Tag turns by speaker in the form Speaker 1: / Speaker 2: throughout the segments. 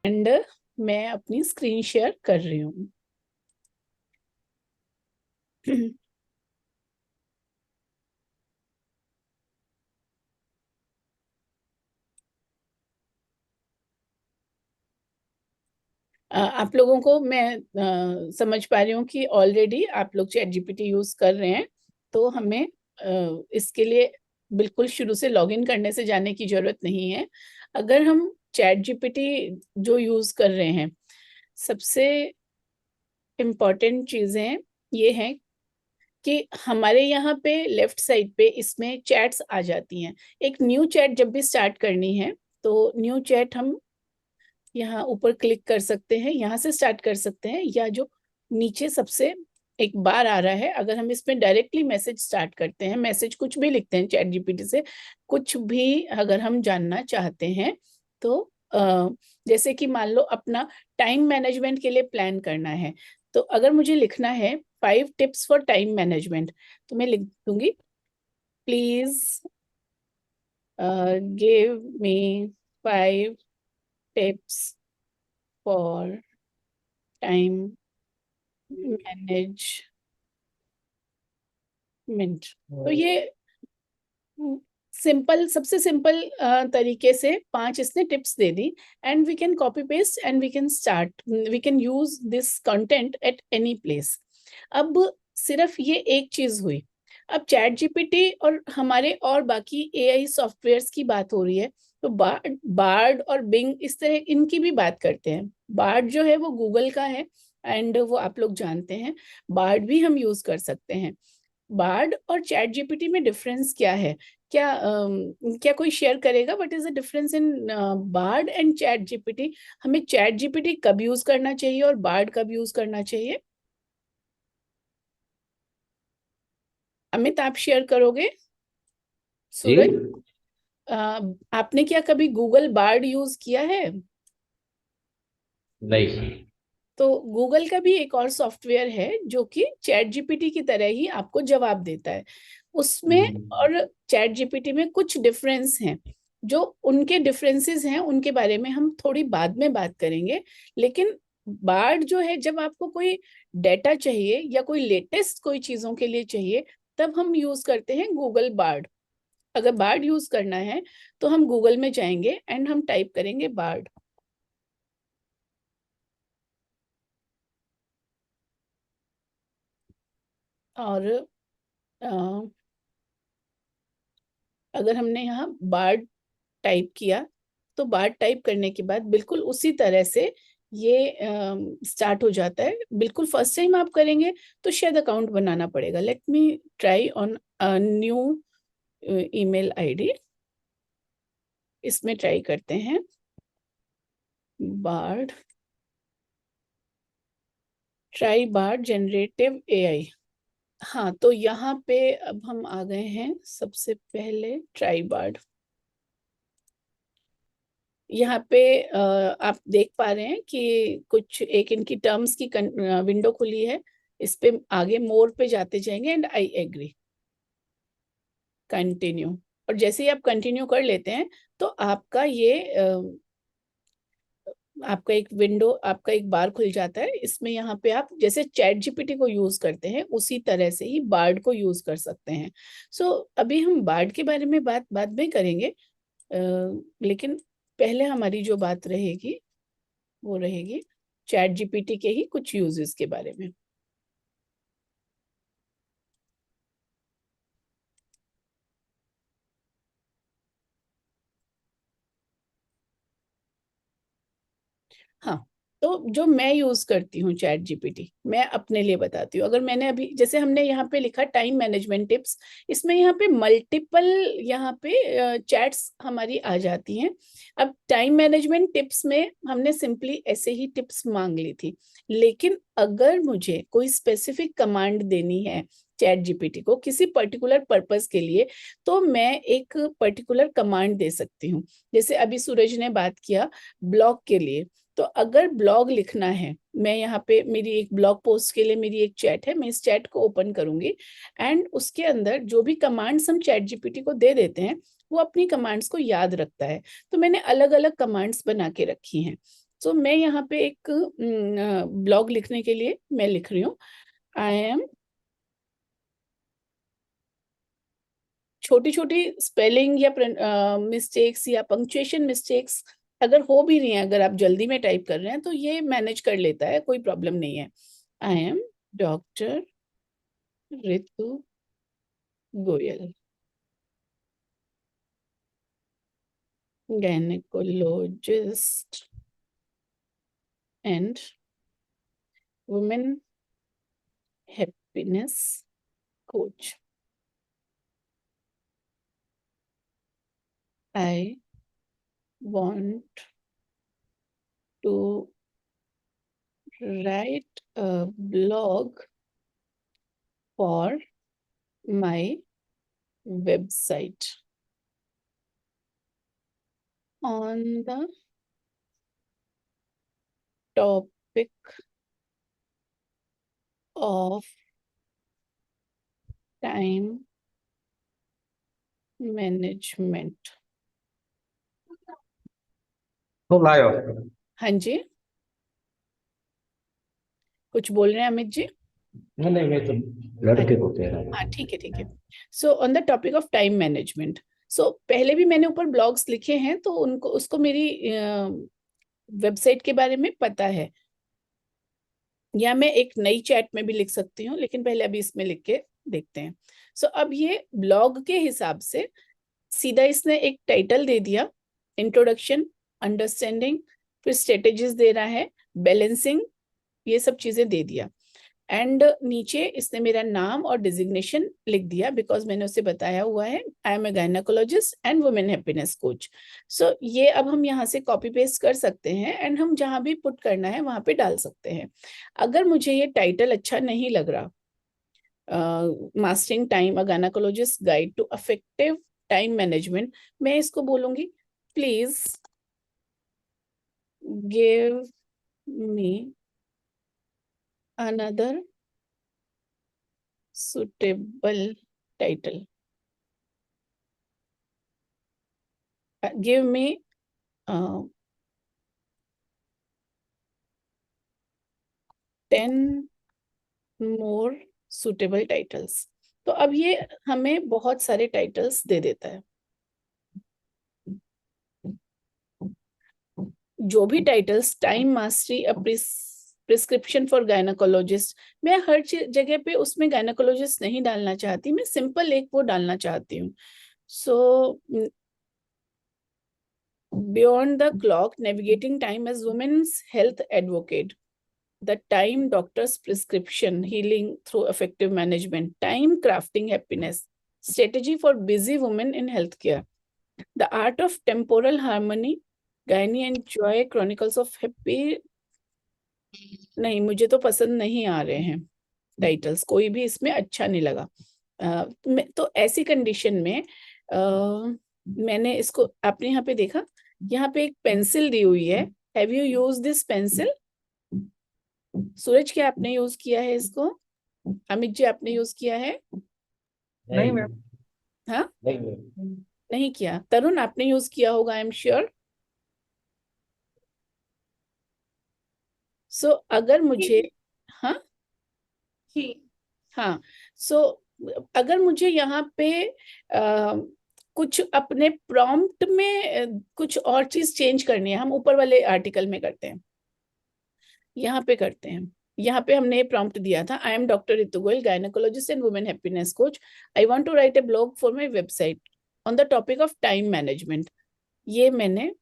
Speaker 1: And मैं अपनी screen share कर रही हूँ। आप लोगों को मैं समझ पा रही हूँ कि ऑलरेडी आप लोग चैट जीपीटी यूज कर रहे हैं, तो हमें इसके लिए बिल्कुल शुरू से लॉगिन करने से जाने की जरूरत नहीं है। अगर हम चैट जीपीटी जो यूज कर रहे हैं, सबसे इम्पोर्टेंट चीजें ये हैं कि हमारे यहाँ पे लेफ्ट साइड पे इसमें चैट्स आ जाती हैं। एक न्यू चैट जब भी स्टार्ट करनी है तो न्यू चैट हम यहाँ ऊपर क्लिक कर सकते हैं, यहाँ से स्टार्ट कर सकते हैं, या जो नीचे सबसे एक बार आ रहा है, अगर हम इसमें डायरेक्टली मैसेज स्टार्ट करते हैं, मैसेज कुछ भी लिखते हैं चैट जीपीटी से, कुछ भी अगर हम जानना चाहते हैं तो जैसे कि मान लो अपना टाइम मैनेजमेंट के लिए प्लान करना है, तो अगर मुझे लिखना है 5 टिप्स फॉर टाइम मैनेजमेंट, तो मैं लिख दूंगी please give me 5 tips for time management. तो ये सिंपल, सबसे सिंपल तरीके से 5 इसने टिप्स दे दी, and we can copy paste and we can start, we can use this content at any place. अब सिर्फ ये एक चीज हुई। अब चैट जीपीटी और हमारे और बाकी एआई सॉफ्टवेयर्स की बात हो रही है, तो बार्ड और बिंग इस तरह इनकी भी बात करते हैं। बार्ड जो है वो गूगल का है, एंड वो आप लोग जानते हैं। बार्ड भी हम यूज कर सकते हैं। बार्ड और चैट जीपीटी में डिफरेंस क्या है? क्या कोई शेयर करेगा what is the difference in Bard and chat GPT? हमें चैट जीपीटी कब यूज करना चाहिए और बार्ड कब यूज करना चाहिए? अमित, आप शेयर करोगे?
Speaker 2: जी।
Speaker 1: सूरज, आपने क्या कभी गूगल बार्ड यूज किया है?
Speaker 2: नहीं।
Speaker 1: तो गूगल का भी एक और सॉफ्टवेयर है जो कि चैट जीपीटी की तरह ही आपको जवाब देता है। उसमें
Speaker 2: हम्म।
Speaker 1: और चैट जीपीटी में कुछ डिफरेंस हैं। जो उनके डिफरेंसेस हैं उनके बारे में हम थोड़ी बाद में बात करेंगे। लेकिन बार्ड जो है, जब आपको कोई डेटा चाहिए या कोई लेटेस्ट कोई चीजों के लिए चाहिए, तब हम यूज करते हैं गूगल बार्ड। अगर बार्ड यूज करना है तो हम गूगल में जाएंगे एंड हम टाइप करेंगे बार्ड। और अगर हमने यहाँ बार्ड टाइप किया, तो बार्ड टाइप करने के बाद बिल्कुल उसी तरह से ये स्टार्ट हो जाता है। बिल्कुल फर्स्ट टाइम आप करेंगे तो शायद अकाउंट बनाना पड़ेगा। Let me try on new email ID. इसमें ट्राई करते हैं Bard, try Bard generative AI. हाँ, तो यहाँ पे अब हम आ गए हैं सबसे पहले ट्राई बार्ड। यहाँ पे आप देख पा रहे हैं कि कुछ एक इनकी टर्म्स की विंडो खुली है। इस पे आगे मोर पे जाते जाएंगे एंड आई एग्री, कंटिन्यू। और जैसे ही आप कंटिन्यू कर लेते हैं तो आपका ये आपका एक विंडो, आपका एक बार खुल जाता है। इसमें यहाँ पे आप जैसे चैट जीपीटी को यूज करते हैं उसी तरह से ही बार्ड को यूज कर सकते हैं। सो अभी हम बार्ड के बारे में बात बाद में करेंगे, लेकिन पहले हमारी जो बात रहेगी वो रहेगी चैट जीपीटी के ही कुछ यूजेस के बारे में। हाँ, तो जो मैं यूज करती हूँ चैट जीपीटी, मैं अपने लिए बताती हूँ। अगर मैंने अभी जैसे हमने यहाँ पे लिखा टाइम मैनेजमेंट टिप्स, इसमें यहाँ पे मल्टीपल यहाँ पे चैट्स हमारी आ जाती हैं। अब टाइम मैनेजमेंट टिप्स में हमने सिंपली ऐसे ही टिप्स मांग ली थी, लेकिन अगर मुझे कोई स्पेसिफिक कमांड देनी है चैट जीपीटी को किसी पर्टिकुलर पर्पस के लिए, तो मैं एक पर्टिकुलर कमांड दे सकती हूँ। जैसे अभी सूरज ने बात किया ब्लॉग के लिए, तो अगर ब्लॉग लिखना है, मैं यहाँ पे मेरी एक ब्लॉग पोस्ट के लिए मेरी एक चैट है, मैं इस चैट को ओपन करूंगी एंड उसके अंदर जो भी कमांड्स हम चैट जीपीटी को दे देते हैं वो अपनी कमांड्स को याद रखता है। तो मैंने अलग अलग कमांड्स बना के रखी हैं। तो मैं यहाँ पे एक ब्लॉग लिखने के लिए मैं लिख रही हूँ, आई एम, छोटी छोटी स्पेलिंग या मिस्टेक्स या पंक्चुएशन मिस्टेक्स अगर हो भी रही हैं, अगर आप जल्दी में टाइप कर रहे हैं तो ये मैनेज कर लेता है, कोई प्रॉब्लम नहीं है। I am doctor Ritu Goyal, gynecologist and women happiness coach. I want to write a blog for my website on the topic of time management.
Speaker 2: तो लायो।
Speaker 1: हाँ जी, कुछ बोल रहे हैं अमित जी?
Speaker 2: नहीं, मैं तो लड़के को कह रहा
Speaker 1: हाँ
Speaker 2: हूँ।
Speaker 1: ठीक है ठीक है। So on the topic of time management, so पहले भी मैंने ऊपर ब्लॉग्स लिखे हैं, तो उनको उसको मेरी वेबसाइट के बारे में पता है, या मैं एक नई चैट में भी लिख सकती हूँ, लेकिन पहले अभी इसमें लिख के देखते हैं। सो अब ये ब्लॉग के हिसाब से सीधा इसने एक टाइटल दे दिया, इंट्रोडक्शन, अंडरस्टैंडिंग, फिर स्ट्रेटेजीज दे रहा है, बैलेंसिंग, ये सब चीजें दे दिया। एंड नीचे इसने मेरा नाम और डिजिग्नेशन लिख दिया, बिकॉज मैंने उसे बताया हुआ है I am a gynaecologist and women happiness coach. So ये अब हम यहाँ से कॉपी पेस्ट कर सकते हैं, एंड हम जहाँ भी पुट करना है वहां पे डाल सकते हैं। अगर मुझे ये टाइटल अच्छा नहीं लग रहा, mastering time, a gynaecologist guide to effective time management, मैं इसको बोलूंगी please give me another suitable title. Give me 10 more suitable titles. तो अब ये हमें बहुत सारे टाइटल्स दे देता है। जो भी titles, time mastery, prescription for gynaecologist, मैं हर जगह पे उसमें गायनेकोलॉजिस्ट नहीं डालना चाहती, मैं सिंपल एक वो डालना चाहती हूँ। So beyond the clock, navigating time as women's health advocate, the time doctor's prescription, healing through effective management, time crafting happiness, strategy for busy women in healthcare, the art of temporal harmony, gynae and joy, chronicles of happy। नहीं, मुझे तो पसंद नहीं आ रहे हैं titles, कोई भी इसमें अच्छा नहीं लगा। तो ऐसी कंडीशन में मैंने इसको आपने यहाँ पे देखा, यहाँ पे एक पेंसिल दी हुई है, have you use this pencil? Suraj, क्या आपने यूज किया है इसको? अमित जी, आपने यूज किया है?
Speaker 2: नहीं मैम।
Speaker 1: हाँ,
Speaker 2: नहीं मैम।
Speaker 1: नहीं किया। तरुण, आपने यूज किया होगा, आई एम श्योर। सो अगर मुझे, हाँ हाँ, सो अगर मुझे यहाँ पे कुछ अपने प्रॉम्प्ट में कुछ और चीज चेंज करनी है, हम ऊपर वाले आर्टिकल में करते हैं, यहाँ पे करते हैं। यहाँ पे हमने प्रॉम्प्ट दिया था, I am doctor Ritu Goyal, gynaecologist and women happiness coach, I want to write a blog for my website on the topic of time management. ये मैंने,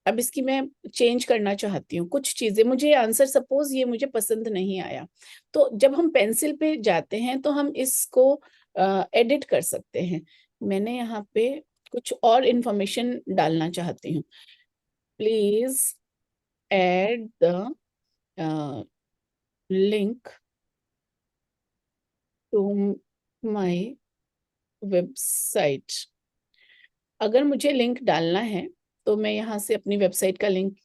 Speaker 1: अब इसकी मैं चेंज करना चाहती हूँ कुछ चीजें, मुझे आंसर सपोज ये मुझे पसंद नहीं आया, तो जब हम पेंसिल पे जाते हैं तो हम इसको एडिट कर सकते हैं। मैंने यहाँ पे कुछ और इंफॉर्मेशन डालना चाहती हूँ, please add the link to my website. अगर मुझे लिंक डालना है तो मैं यहाँ से अपनी वेबसाइट का लिंक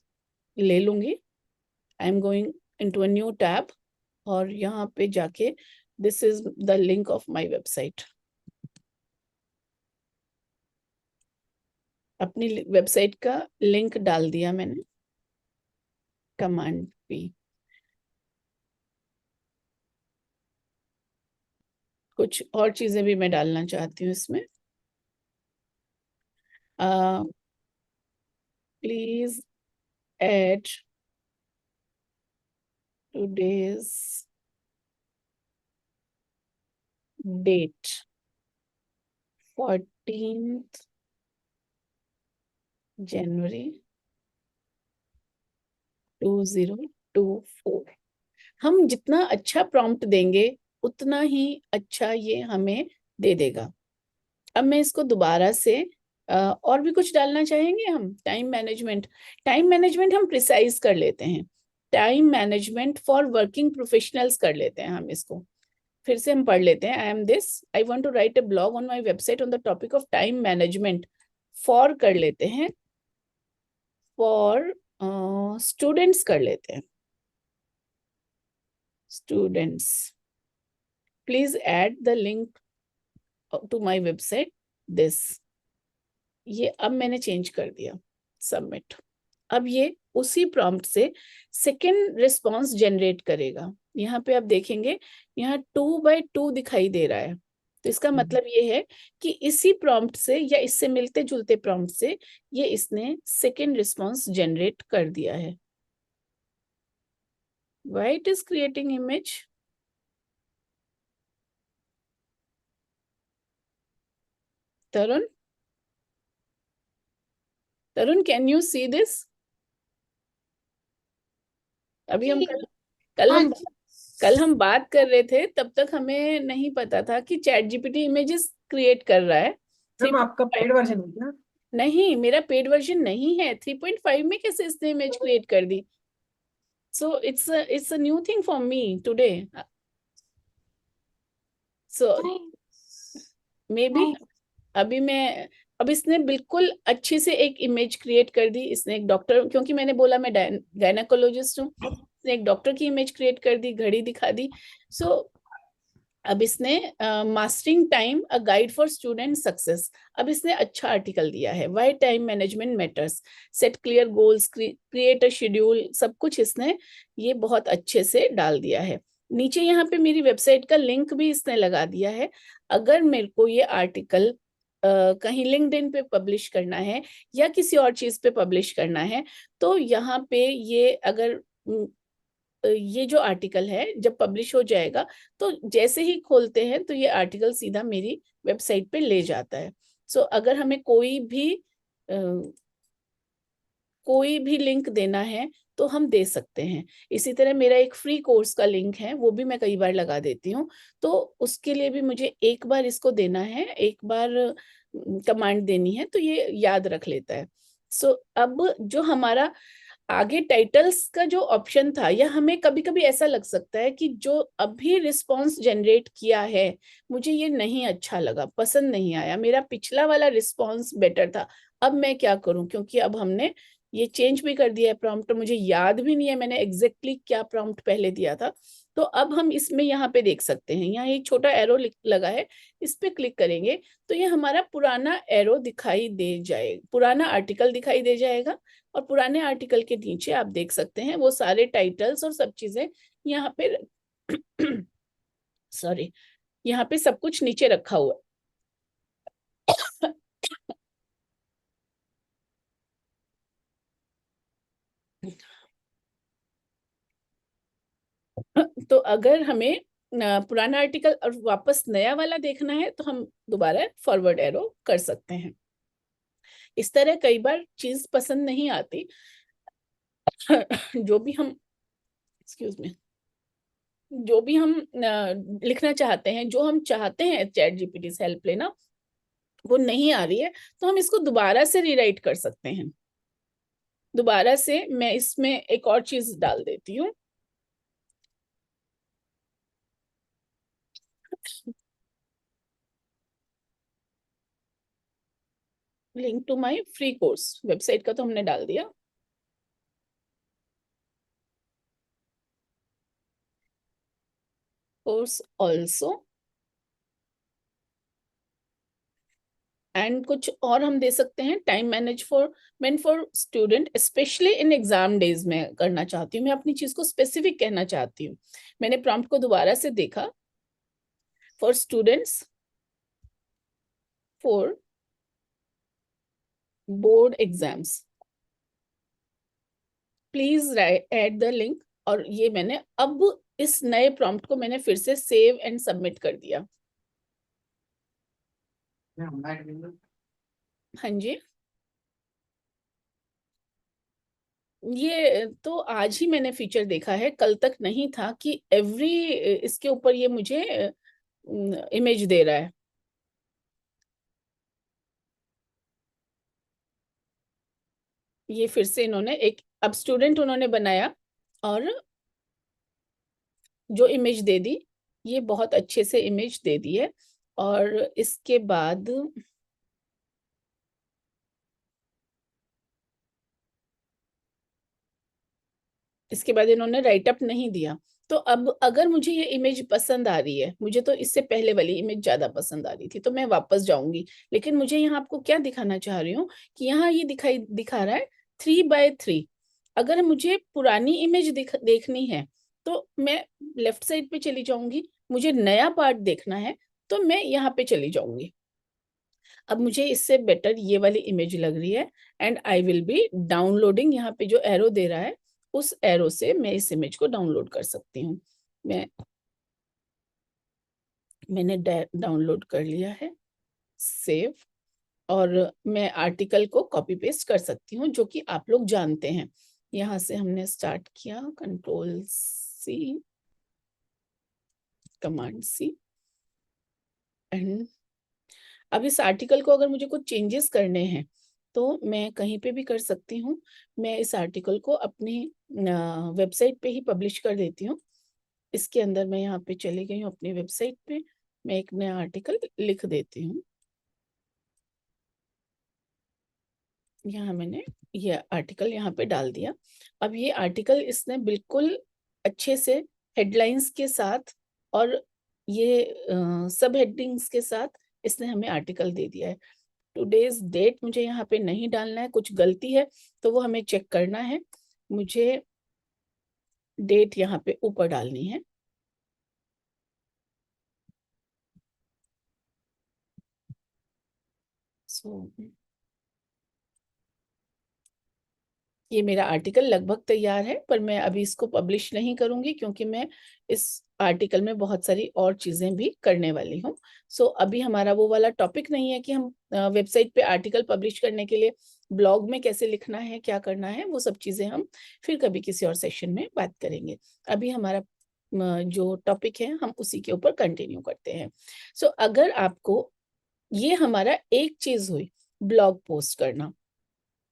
Speaker 1: ले लूंगी। I am going into a new tab, और यहाँ पे जाके this is the link of my website. अपनी वेबसाइट का लिंक डाल दिया मैंने। Command P. कुछ और चीजें भी मैं डालना चाहती हूँ इसमें। Please add today's date 14th January 2024। हम जितना अच्छा प्रॉम्प्ट देंगे उतना ही अच्छा ये हमें दे देगा। अब मैं इसको दोबारा से और भी कुछ डालना चाहेंगे हम। टाइम मैनेजमेंट हम प्रिसाइज कर लेते हैं। Time management for working professionals कर लेते हैं हम इसको। फिर से हम पढ़ लेते हैं। I want to write a blog on my website on the topic of time management for कर लेते हैं, फॉर स्टूडेंट्स कर लेते हैं। Students, please add the link to my website this. ये अब मैंने चेंज कर दिया, सबमिट। अब ये उसी प्रॉम्प्ट से सेकेंड रिस्पॉन्स जनरेट करेगा। यहाँ पे आप देखेंगे, यहाँ 2/2 दिखाई दे रहा है। तो इसका मतलब ये है कि इसी प्रॉम्प्ट से या इससे मिलते जुलते प्रॉम्प्ट से ये इसने सेकेंड रिस्पॉन्स जनरेट कर दिया है। Why it is creating image? Tarun, can you see this? अभी हम कल
Speaker 3: हाँ
Speaker 1: हम
Speaker 3: जी।
Speaker 1: कल हम बात कर रहे थे, तब तक हमें नहीं पता था कि चैट जीपीटी इमेजेस क्रिएट कर रहा है।
Speaker 3: मैम आपका पेड वर्जन है क्या?
Speaker 1: नहीं, मेरा पेड वर्जन नहीं है। 3.5 में कैसे इसने इमेज क्रिएट कर दी? So it's a new thing for me today. So maybe अभी मैं अब इसने बिल्कुल अच्छे से एक इमेज क्रिएट कर दी। इसने एक डॉक्टर, क्योंकि मैंने बोला मैं गायनाकोलॉजिस्ट हूँ, इसने एक डॉक्टर की इमेज क्रिएट कर दी, घड़ी दिखा दी। सो अब इसने mastering time a guide for student success, अब इसने अच्छा आर्टिकल दिया है। Why time management matters, set clear goals, create a schedule, सब कुछ इसने ये बहुत अच्छे से डाल दिया है। नीचे यहाँ पे मेरी वेबसाइट का लिंक भी इसने लगा दिया है। अगर मेरे को ये आर्टिकल कहीं लिंक्डइन पे पब्लिश करना है या किसी और चीज पे पब्लिश करना है, तो यहाँ पे ये अगर ये जो आर्टिकल है जब पब्लिश हो जाएगा, तो जैसे ही खोलते हैं तो ये आर्टिकल सीधा मेरी वेबसाइट पे ले जाता है। सो अगर हमें कोई भी लिंक देना है तो हम दे सकते हैं। इसी तरह मेरा एक फ्री कोर्स का लिंक है, वो भी मैं कई बार लगा देती हूँ। तो उसके लिए भी मुझे एक बार इसको देना है, एक बार कमांड देनी है, तो ये याद रख लेता है। सो अब जो हमारा आगे टाइटल्स का जो ऑप्शन था, या हमें कभी कभी ऐसा लग सकता है कि जो अभी रिस्पॉन्स जनरेट किया है, मुझे ये नहीं अच्छा लगा, पसंद नहीं आया, मेरा पिछला वाला रिस्पॉन्स बेटर था। अब मैं क्या करूं, क्योंकि अब हमने ये चेंज भी कर दिया है प्रॉम्प्ट, मुझे याद भी नहीं है मैंने एग्जैक्टली क्या प्रॉम्प्ट पहले दिया था। तो अब हम इसमें यहाँ पे देख सकते हैं, यहाँ एक छोटा एरो लगा है, इस पे क्लिक करेंगे तो ये हमारा पुराना एरो दिखाई दे जाए, पुराना आर्टिकल दिखाई दे जाएगा। और पुराने आर्टिकल के नीचे आप देख सकते हैं वो सारे टाइटल्स और सब चीजें यहाँ पे सॉरी, यहाँ पे सब कुछ नीचे रखा हुआ है। तो अगर हमें पुराना आर्टिकल और वापस नया वाला देखना है तो हम दोबारा फॉरवर्ड एरो कर सकते हैं। इस तरह कई बार चीज पसंद नहीं आती। जो भी हम एक्सक्यूज मी जो भी हम लिखना चाहते हैं, जो हम चाहते हैं चैट जीपीटी से हेल्प लेना, वो नहीं आ रही है, तो हम इसको दोबारा से रीराइट कर सकते हैं। दोबारा से मैं इसमें एक और चीज डाल देती हूँ। Link to my free course, website का तो हमने डाल दिया। कोर्स ऑल्सो एंड कुछ और हम दे सकते हैं, time management for student specially in exam days में करना चाहती हूँ, मैं अपनी चीज को स्पेसिफिक कहना चाहती हूँ। मैंने प्रॉम्प्ट को दोबारा से देखा, for students for board exams please add the link, और ये मैंने अब इस नए प्रॉम्प्ट को मैंने फिर से सेव एंड सबमिट कर दिया। हाँ जी, ये तो आज ही मैंने फीचर देखा है, कल तक नहीं था कि एवरी इसके ऊपर ये मुझे इमेज दे रहा है। ये फिर से इन्होंने एक अब स्टूडेंट उन्होंने बनाया और जो इमेज दे दी, ये बहुत अच्छे से इमेज दे दी है। और इसके बाद इन्होंने राइट अप नहीं दिया। तो अब अगर मुझे ये इमेज पसंद आ रही है, मुझे तो इससे पहले वाली इमेज ज्यादा पसंद आ रही थी, तो मैं वापस जाऊंगी। लेकिन मुझे यहाँ आपको क्या दिखाना चाह रही हूँ कि यहाँ ये दिखा रहा है 3x3। अगर मुझे पुरानी इमेज देखनी है तो मैं लेफ्ट साइड पे चली जाऊंगी, मुझे नया पार्ट देखना है तो मैं यहाँ पे चली जाऊंगी। अब मुझे इससे बेटर ये वाली इमेज लग रही है, and I will be downloading. यहाँ पे जो एरो दे रहा है, उस एरो से मैं इस इमेज को डाउनलोड कर सकती हूँ। मैंने डाउनलोड कर लिया है, सेव। और मैं आर्टिकल को कॉपी पेस्ट कर सकती हूँ, जो कि आप लोग जानते हैं। यहाँ से हमने स्टार्ट किया, Ctrl+C, Command+C, एंड अब इस आर्टिकल को अगर मुझे कुछ चेंजेस करने हैं तो मैं कहीं पे भी कर सकती हूँ। मैं इस आर्टिकल को अपनी वेबसाइट पे ही पब्लिश कर देती हूँ। इसके अंदर मैं यहाँ पे चली गई हूँ अपनी वेबसाइट पे, मैं एक नया आर्टिकल लिख देती हूँ। यहाँ मैंने ये आर्टिकल यहाँ पे डाल दिया। अब ये आर्टिकल इसने बिल्कुल अच्छे से हेडलाइंस के साथ और ये सब हेडिंग्स के साथ इसने हमें आर्टिकल दे दिया है। टुडेज डेट मुझे यहाँ पे नहीं डालना है, कुछ गलती है तो वो हमें चेक करना है। मुझे डेट यहाँ पे ऊपर डालनी है। ये मेरा आर्टिकल लगभग तैयार है, पर मैं अभी इसको पब्लिश नहीं करूंगी क्योंकि मैं इस आर्टिकल में बहुत सारी और चीजें भी करने वाली हूँ। अभी हमारा वो वाला टॉपिक नहीं है कि हम वेबसाइट पे आर्टिकल पब्लिश करने के लिए ब्लॉग में कैसे लिखना है, क्या करना है, वो सब चीजें हम फिर कभी किसी और सेशन में बात करेंगे। अभी हमारा जो टॉपिक है हम उसी के ऊपर कंटिन्यू करते हैं। अगर आपको ये हमारा एक चीज हुई ब्लॉग पोस्ट करना।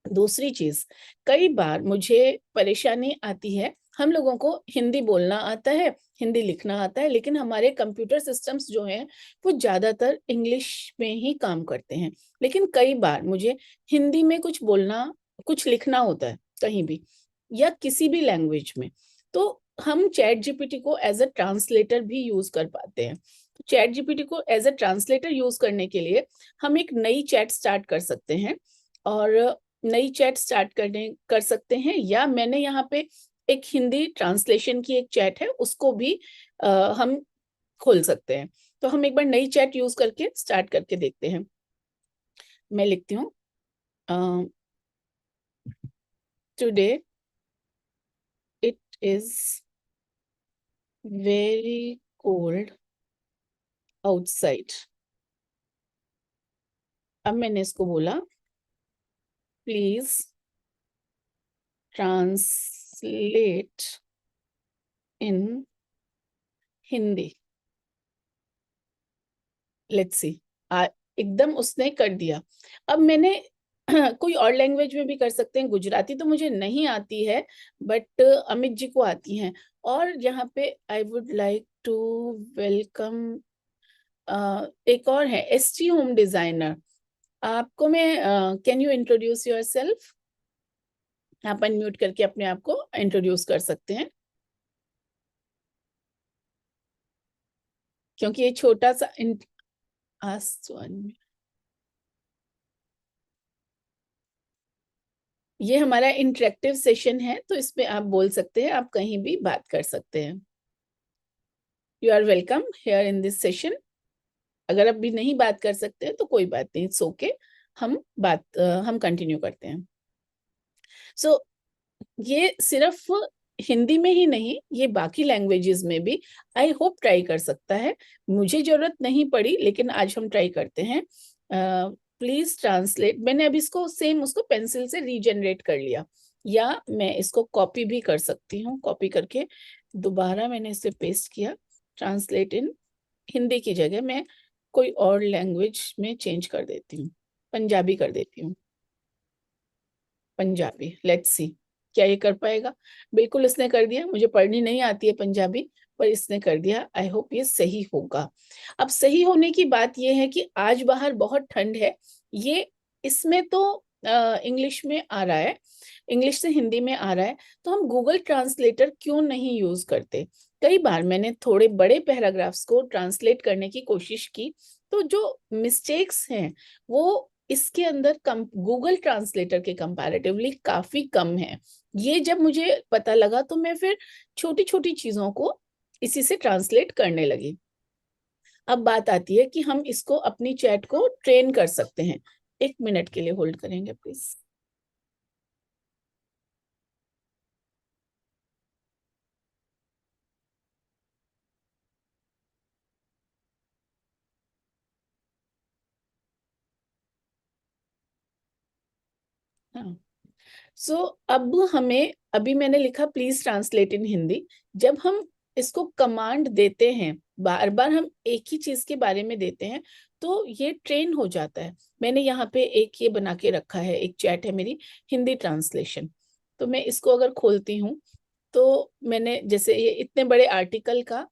Speaker 1: दूसरी चीज, कई बार मुझे परेशानी आती है, हम लोगों को हिंदी बोलना आता है, हिंदी लिखना आता है, लेकिन हमारे कंप्यूटर सिस्टम्स जो हैं वो ज्यादातर इंग्लिश में ही काम करते हैं। लेकिन कई बार मुझे हिंदी में कुछ बोलना, कुछ लिखना होता है कहीं भी या किसी भी लैंग्वेज में, तो हम चैट जीपीटी को एज अ ट्रांसलेटर भी यूज कर पाते हैं। तो चैट जीपीटी को एज अ ट्रांसलेटर यूज करने के लिए हम एक नई चैट स्टार्ट कर सकते हैं, और नई चैट स्टार्ट कर सकते हैं, या मैंने यहाँ पे एक हिंदी ट्रांसलेशन की एक चैट है उसको भी हम खोल सकते हैं। तो हम एक बार नई चैट यूज करके स्टार्ट करके देखते हैं। मैं लिखती हूँ today it is very cold outside. अब मैंने इसको बोला please translate in Hindi. Let's see, एकदम उसने कर दिया। अब मैंने कोई और लैंग्वेज में भी कर सकते हैं, गुजराती तो मुझे नहीं आती है बट अमित जी को आती हैं। और यहाँ पे I would like to welcome, एक और है ST होम डिजाइनर। आपको मैं can you introduce yourself, आप अनम्यूट करके अपने आप को इंट्रोड्यूस कर सकते हैं, क्योंकि ये छोटा सा ये हमारा इंटरेक्टिव सेशन है, तो इसमें आप बोल सकते हैं, आप कहीं भी बात कर सकते हैं। You are welcome here in this session. अगर आप भी नहीं बात कर सकते हैं तो कोई बात नहीं, इट्स ओके। हम कंटिन्यू करते हैं। सो ये सिर्फ हिंदी में ही नहीं, ये बाकी लैंग्वेजेस में भी आई होप ट्राई कर सकता है। मुझे जरूरत नहीं पड़ी, लेकिन आज हम ट्राई करते हैं। Please translate. मैंने अभी इसको सेम उसको पेंसिल से रीजनरेट कर लिया, या मैं इसको कॉपी भी कर सकती हूँ। कॉपी करके दोबारा मैंने इसे पेस्ट किया। ट्रांसलेट इन हिंदी की जगह मैं कोई और लैंग्वेज में चेंज कर देती हूँ, पंजाबी कर देती हूँ। पंजाबी, लेट्स सी क्या ये कर पाएगा। बिल्कुल इसने कर दिया। मुझे पढ़नी नहीं आती है पंजाबी, पर इसने कर दिया। आई होप ये सही होगा। अब सही होने की बात ये है कि आज बाहर बहुत ठंड है। ये इसमें तो इंग्लिश में आ रहा है, इंग्लिश से हिंदी में आ रहा है, तो हम गूगल ट्रांसलेटर क्यों नहीं यूज करते। कई बार मैंने थोड़े बड़े पैराग्राफ्स को ट्रांसलेट करने की कोशिश की, तो जो मिस्टेक्स हैं वो इसके अंदर कम, गूगल ट्रांसलेटर के कंपैरेटिवली काफी कम है। ये जब मुझे पता लगा तो मैं फिर छोटी छोटी चीजों को इसी से ट्रांसलेट करने लगी। अब बात आती है कि हम इसको अपनी चैट को ट्रेन कर सकते हैं। 1 मिनट के लिए होल्ड करेंगे प्लीज। हाँ, सो अब हमें, अभी मैंने लिखा प्लीज ट्रांसलेट इन हिंदी। जब हम इसको कमांड देते हैं, बार बार हम एक ही चीज के बारे में देते हैं, तो ये ट्रेन हो जाता है। मैंने यहाँ पे एक ये बना के रखा है, एक चैट है मेरी, हिंदी ट्रांसलेशन। तो मैं इसको अगर खोलती हूँ, तो मैंने जैसे ये इतने बड़े आर्टिकल का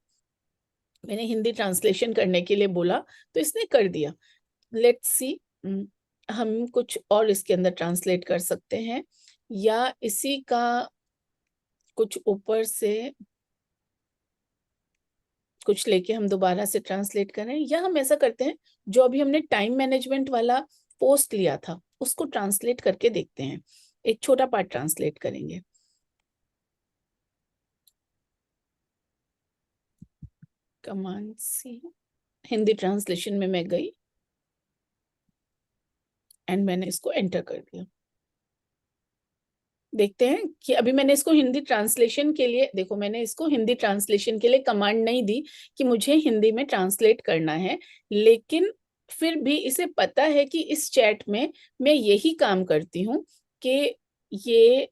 Speaker 1: मैंने हिंदी ट्रांसलेशन करने के लिए बोला, तो इसने कर दिया। लेट्स सी, हम कुछ और इसके अंदर ट्रांसलेट कर सकते हैं, या इसी का कुछ ऊपर से कुछ लेके हम दोबारा से ट्रांसलेट करें, या हम ऐसा करते हैं, जो अभी हमने टाइम मैनेजमेंट वाला पोस्ट लिया था उसको ट्रांसलेट करके देखते हैं। एक छोटा पार्ट ट्रांसलेट करेंगे। कमांड सी, हिंदी ट्रांसलेशन में मैं गई एंड मैंने इसको एंटर कर दिया। देखते हैं कि अभी मैंने इसको हिंदी ट्रांसलेशन के लिए, देखो मैंने इसको हिंदी ट्रांसलेशन के लिए कमांड नहीं दी कि मुझे हिंदी में ट्रांसलेट करना है, लेकिन फिर भी इसे पता है कि इस चैट में मैं यही काम करती हूँ कि ये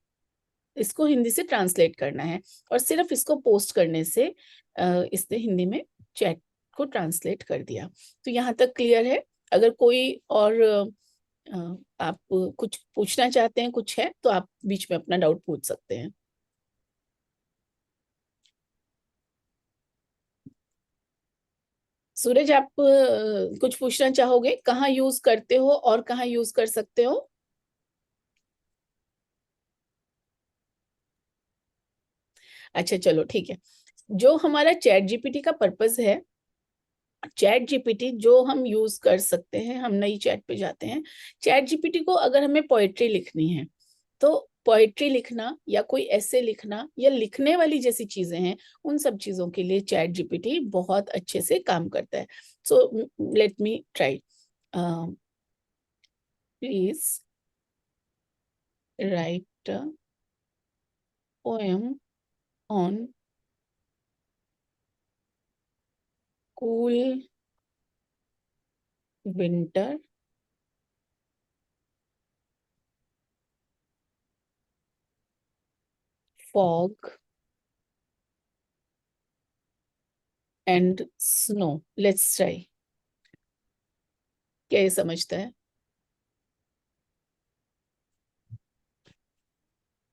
Speaker 1: इसको हिंदी से ट्रांसलेट करना है, और सिर्फ इसको पोस्ट करने से इसने हिंदी में चैट को ट्रांसलेट कर दिया। तो यहाँ तक क्लियर है। अगर कोई और आप कुछ पूछना चाहते हैं, कुछ है तो आप बीच में अपना डाउट पूछ सकते हैं। सूरज, आप कुछ पूछना चाहोगे? कहाँ यूज करते हो और कहाँ यूज कर सकते हो? अच्छा चलो ठीक है। जो हमारा चैट जीपीटी का पर्पस है, चैट जीपीटी जो हम यूज कर सकते हैं, हम नई चैट पे जाते हैं। चैट जीपीटी को अगर हमें पोएट्री लिखनी है, तो पोएट्री लिखना या कोई ऐसे लिखना या लिखने वाली जैसी चीजें हैं, उन सब चीजों के लिए चैट जीपीटी बहुत अच्छे से काम करता है। So let me try. Please right poem on cool winter fog and snow. Let's try. क्या ये समझता है?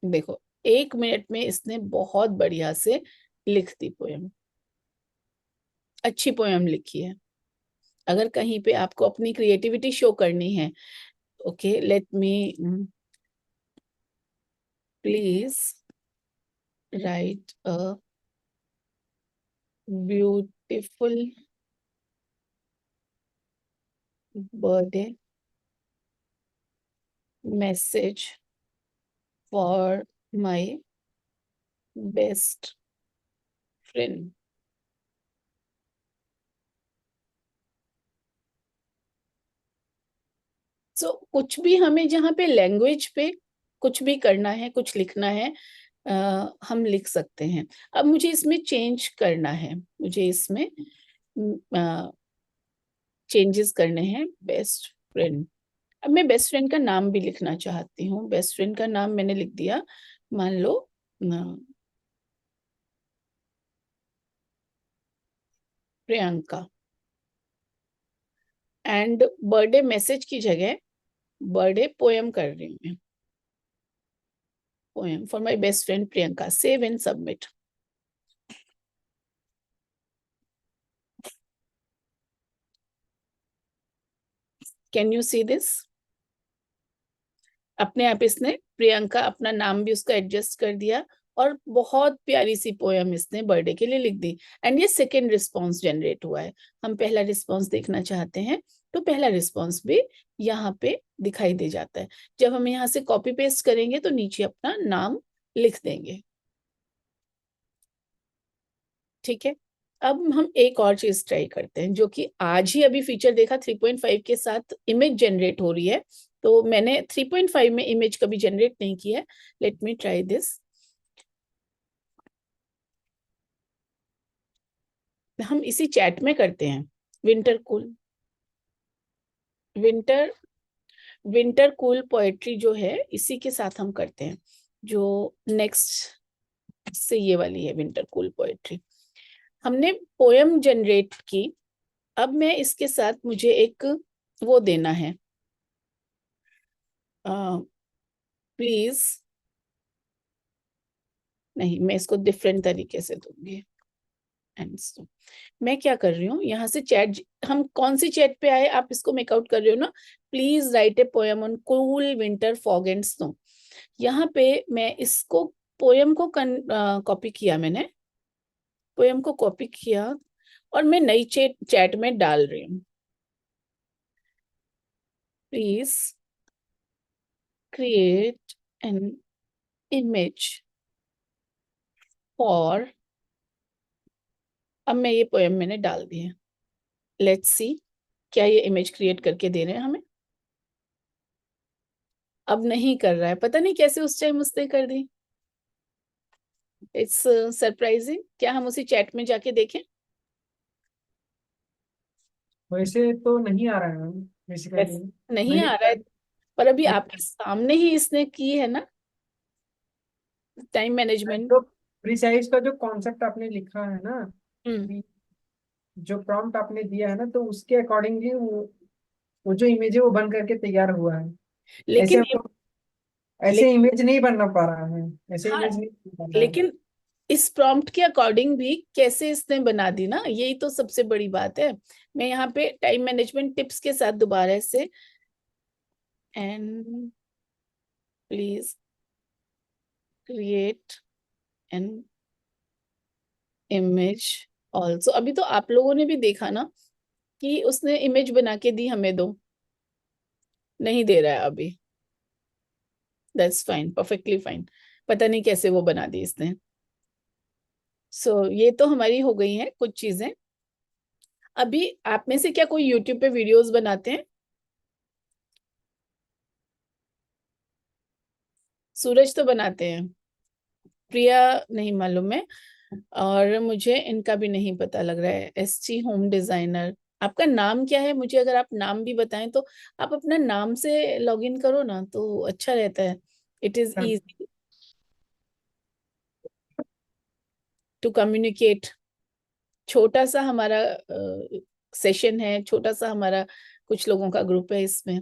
Speaker 1: देखो, 1 मिनट में इसने बहुत बढ़िया से लिख दी पोयम। अच्छी पोयम लिखी है। अगर कहीं पे आपको अपनी क्रिएटिविटी शो करनी है, okay let me, please right a beautiful birthday message for my best friend. सो कुछ भी हमें जहाँ पे लैंग्वेज पे कुछ भी करना है, कुछ लिखना है, हम लिख सकते हैं। अब मुझे इसमें चेंज करना है, मुझे इसमें चेंजेस करने हैं। बेस्ट फ्रेंड, अब मैं बेस्ट फ्रेंड का नाम भी लिखना चाहती हूँ। बेस्ट फ्रेंड का नाम मैंने लिख दिया, मान लो प्रियंका। एंड बर्थडे मैसेज की जगह बर्थडे पोएम कर रही हूँ मैं। Poem for my best friend Priyanka. Save and submit. Can you see this? अपने आप इसने प्रियंका अपना नाम भी उसका एडजस्ट कर दिया और बहुत प्यारी सी पोयम इसने बर्थडे के लिए लिख दी। एंड ये सेकेंड रिस्पॉन्स जनरेट हुआ है। हम पहला रिस्पॉन्स देखना चाहते हैं तो पहला रिस्पॉन्स भी यहाँ पे दिखाई दे जाता है। जब हम यहाँ से कॉपी पेस्ट करेंगे तो नीचे अपना नाम लिख देंगे। ठीक है, अब हम एक और चीज ट्राई करते हैं जो कि आज ही अभी फीचर देखा 3.5 के साथ इमेज जनरेट हो रही है। तो मैंने 3.5 में इमेज कभी जनरेट नहीं किया है। Late me try this. हम इसी चैट में करते हैं। Winter cool, winter winter cool poetry जो है इसी के साथ हम करते हैं। जो नेक्स्ट से ये वाली है विंटर कूल पोएट्री। हमने पोएम जनरेट की। अब मैं इसके साथ मुझे एक वो देना है, प्लीज नहीं, मैं इसको डिफरेंट तरीके से दूंगी। एंड सो मैं क्या कर रही हूँ, यहाँ से चैट, हम कौन सी चैट पे आए आप इसको मेक आउट कर रहे हो ना। Please write a poem on cool winter fog and snow. यहाँ पे मैं इसको पोएम को कॉपी किया, मैंने पोएम को कॉपी किया और मैं नई चैट में डाल रही हूँ। Please create an image for, अब मैं ये पोएम मैंने डाल दी है। लेट्स सी क्या ये इमेज क्रिएट करके दे रहे हैं हमें। अब नहीं कर रहा है, पता नहीं कैसे उस टाइम उसने कर दी। It's surprising. क्या हम उसी चैट में जाके देखें?
Speaker 3: वैसे तो नहीं आ रहा है बेसिकली।
Speaker 1: नहीं
Speaker 3: मैंने
Speaker 1: आ रहा है, पर अभी आपके सामने ही इसने की है ना टाइम मैनेजमेंट।
Speaker 3: तो प्रिसाइज का जो कॉन्सेप्ट आपने लिखा है ना,
Speaker 1: हम्म,
Speaker 3: कि जो प्रॉम्प्ट आपने दिया है ना, तो उसके अकॉर्डिंगली वो जो इमेज है वो बन करके तैयार हुआ है। ऐसे
Speaker 1: लेकिन
Speaker 3: हमको ऐसे
Speaker 1: लेकिन
Speaker 3: इमेज नहीं बनना पा रहा है। ऐसे
Speaker 1: हाँ,
Speaker 3: इमेज नहीं बन रहा है।
Speaker 1: लेकिन इस प्रॉम्प्ट के अकॉर्डिंग भी कैसे इसने बना दी ना, यही तो सबसे बड़ी बात है। मैं यहाँ पे टाइम मैनेजमेंट टिप्स के साथ दोबारा से, and please create an image also. अभी तो आप लोगों ने भी देखा ना कि उसने इमेज बना के दी हमें दो, नहीं दे रहा है अभी। That's fine, perfectly fine. पता नहीं कैसे वो बना दी इसने। ये तो हमारी हो गई हैं कुछ चीजें। अभी आप में से क्या कोई यूट्यूब पे वीडियोस बनाते हैं? सूरज तो बनाते हैं, प्रिया नहीं मालूम है, और मुझे इनका भी नहीं पता लग रहा है। SG होम डिजाइनर, आपका नाम क्या है? मुझे अगर आप नाम भी बताएं तो। आप अपना नाम से लॉगिन करो ना तो अच्छा रहता है। It is easy to communicate. छोटा सा हमारा सेशन है, छोटा सा हमारा कुछ लोगों का ग्रुप है इसमें,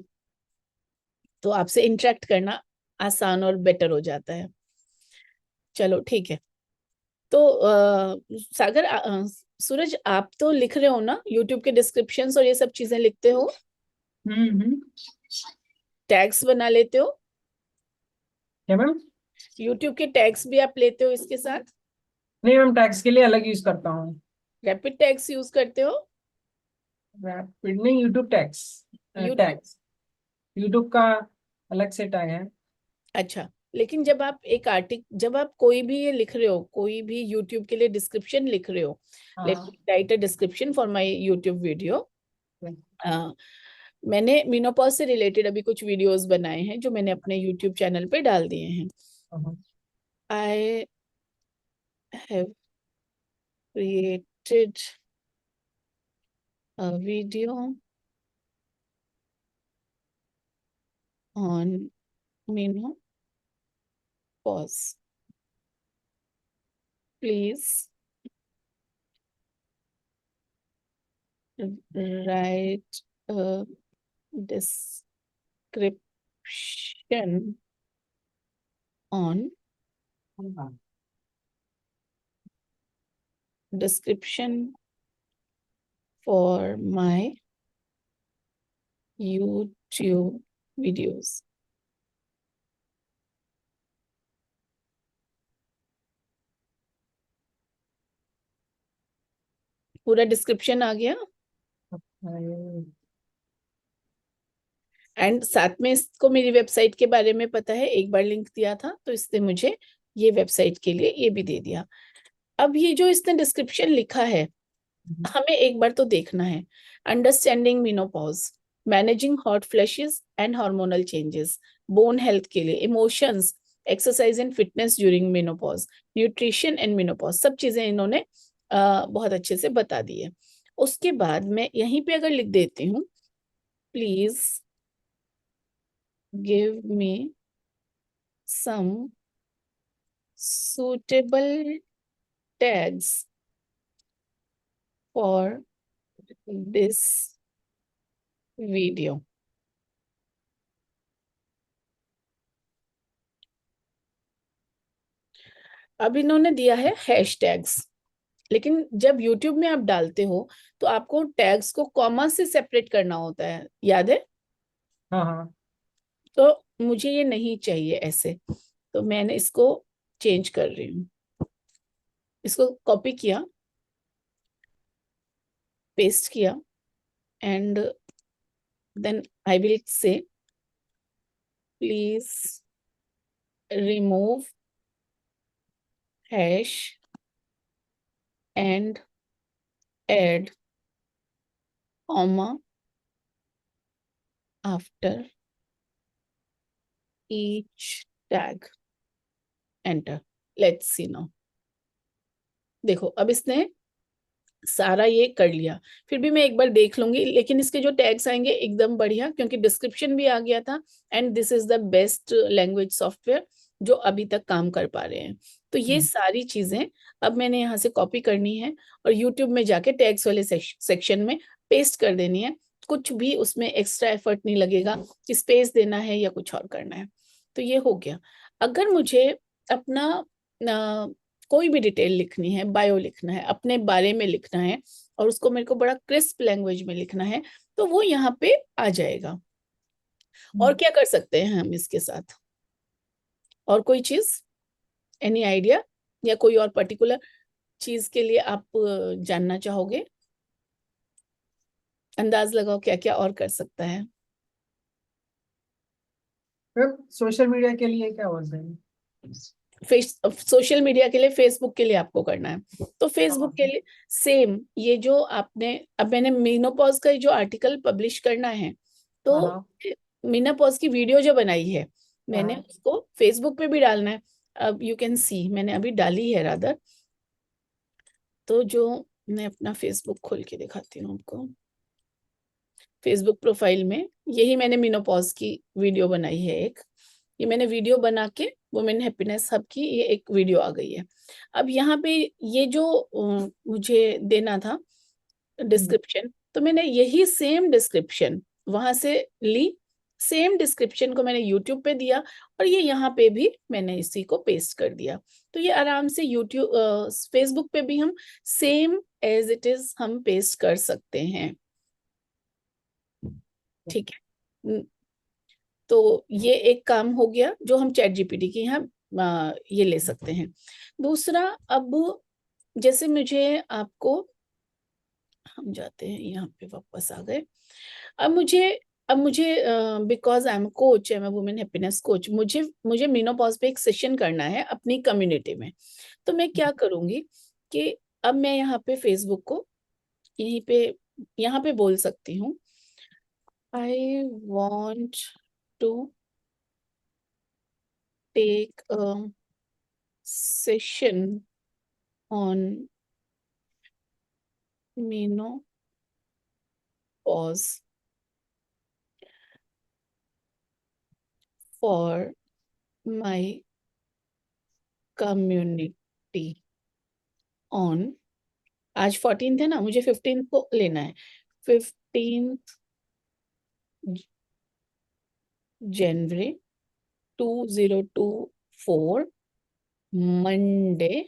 Speaker 1: तो आपसे इंटरेक्ट करना आसान और बेटर हो जाता है। चलो ठीक है। तो सागर, सूरज, आप तो लिख रहे हो ना यूट्यूब के डिस्क्रिप्शंस और ये सब चीजें लिखते हो?
Speaker 3: हम्म।
Speaker 1: टैग्स बना लेते हो?
Speaker 3: क्या मैम?
Speaker 1: यूट्यूब के टैग्स भी आप लेते हो इसके साथ?
Speaker 3: नहीं मैम, टैक्स के लिए अलग यूज करता हूँ।
Speaker 1: रैपिड टैग्स यूज करते हो?
Speaker 3: रैपिड नहीं, YouTube tax.
Speaker 1: YouTube,
Speaker 3: tax YouTube का अलग से टैग है।
Speaker 1: अच्छा, लेकिन जब आप कोई भी ये लिख रहे हो, कोई भी यूट्यूब के लिए डिस्क्रिप्शन लिख रहे हो, लेट
Speaker 3: हाँ।
Speaker 1: Me write a description for my YouTube video.
Speaker 3: Hmm.
Speaker 1: मैंने मेनोपॉज से रिलेटेड अभी कुछ वीडियोस बनाए हैं जो मैंने अपने यूट्यूब चैनल पे डाल दिए हैं।
Speaker 3: हाँ।
Speaker 1: I have created a video on menopause. Please write a description on description for my YouTube videos. पूरा डिस्क्रिप्शन आ गया। एंड साथ में इसको मेरी वेबसाइट के बारे में पता है, एक बार लिंक दिया था तो इसने मुझे ये वेबसाइट के लिए ये भी दे दिया। अब ये जो इसने डिस्क्रिप्शन लिखा है, हमें एक बार तो देखना है। Understanding menopause, managing hot flashes and hormonal changes, bone health के लिए, emotions, exercise and fitness during menopause, nutrition and menopause, सब चीजें इन्होंने बहुत अच्छे से बता दी है। उसके बाद मैं यहीं पे अगर लिख देती हूँ, please give me some suitable tags for this video. अब इन्होंने दिया है हैशटैग्स, लेकिन जब YouTube में आप डालते हो तो आपको टैग्स को कॉमा से सेपरेट करना होता है, याद है?
Speaker 3: हाँ। हाँ।
Speaker 1: तो मुझे ये नहीं चाहिए ऐसे, तो मैंने इसको चेंज कर रही हूँ। इसको कॉपी किया, पेस्ट किया, and then I will say please remove hash and add comma after each tag. Enter. Let's see now. देखो अब इसने सारा ये कर लिया। फिर भी मैं एक बार देख लूंगी, लेकिन इसके जो टैग्स आएंगे एकदम बढ़िया, क्योंकि डिस्क्रिप्शन भी आ गया था and this is the best language software जो अभी तक काम कर पा रहे हैं। तो ये सारी चीजें अब मैंने यहाँ से कॉपी करनी है और यूट्यूब में जाके टैग्स वाले सेक्शन में पेस्ट कर देनी है। कुछ भी उसमें एक्स्ट्रा एफर्ट नहीं लगेगा कि स्पेस देना है या कुछ और करना है। तो ये हो गया। अगर मुझे अपना कोई भी डिटेल लिखनी है, बायो लिखना है, अपने बारे में लिखना है और उसको मेरे को बड़ा क्रिस्प लैंग्वेज में लिखना है, तो वो यहाँ पे आ जाएगा। और क्या कर सकते हैं हम इसके साथ? और कोई चीज, एनी आइडिया, या कोई और पर्टिकुलर चीज के लिए आप जानना चाहोगे? अंदाज लगाओ क्या क्या और कर सकता है।
Speaker 3: सोशल मीडिया के लिए क्या बोलते हैं?
Speaker 1: सोशल मीडिया के लिए, फेसबुक के लिए आपको करना है तो फेसबुक के लिए सेम, ये जो आपने, अब मैंने मेनोपॉज का जो आर्टिकल पब्लिश करना है, तो मेनोपॉज की वीडियो जो बनाई है मैंने उसको फेसबुक पे भी डालना है। अब यू कैन सी, मैंने अभी डाली है रादर। तो जो मैं अपना फेसबुक खोल के दिखाती हूँ आपको, फेसबुक प्रोफाइल में यही मैंने मेनोपॉज की वीडियो बनाई है एक। ये मैंने वीडियो बना के वुमेन हैप्पीनेस हब की ये एक वीडियो आ गई है। अब यहाँ पे ये जो मुझे देना था डिस्क्रिप्शन, तो मैंने यही सेम डिस्क्रिप्शन वहां से ली, सेम डिस्क्रिप्शन को मैंने यूट्यूब पे दिया और ये यहाँ पे भी मैंने इसी को पेस्ट कर दिया। तो ये आराम से यूट्यूब फेसबुक पे भी हम सेम एज इट इज हम पेस्ट कर सकते हैं। ठीक है, तो ये एक काम हो गया जो हम चैट जीपीटी की यहाँ ये ले सकते हैं। दूसरा, अब जैसे मुझे आपको, हम जाते हैं यहाँ पे, वापस आ गए। अब मुझे अब मुझे because I am coach, I am women happiness coach, मुझे मुझे मेनोपॉज पे एक सेशन करना है अपनी कम्युनिटी में। तो मैं क्या करूंगी कि अब मैं यहाँ पे फेसबुक को यहीं पे यहाँ पे बोल सकती हूँ, I want to take a session on menopause for my community on, आज 14th है ना, मुझे 15th को लेना है, 15th जनवरी 2024 मंडे,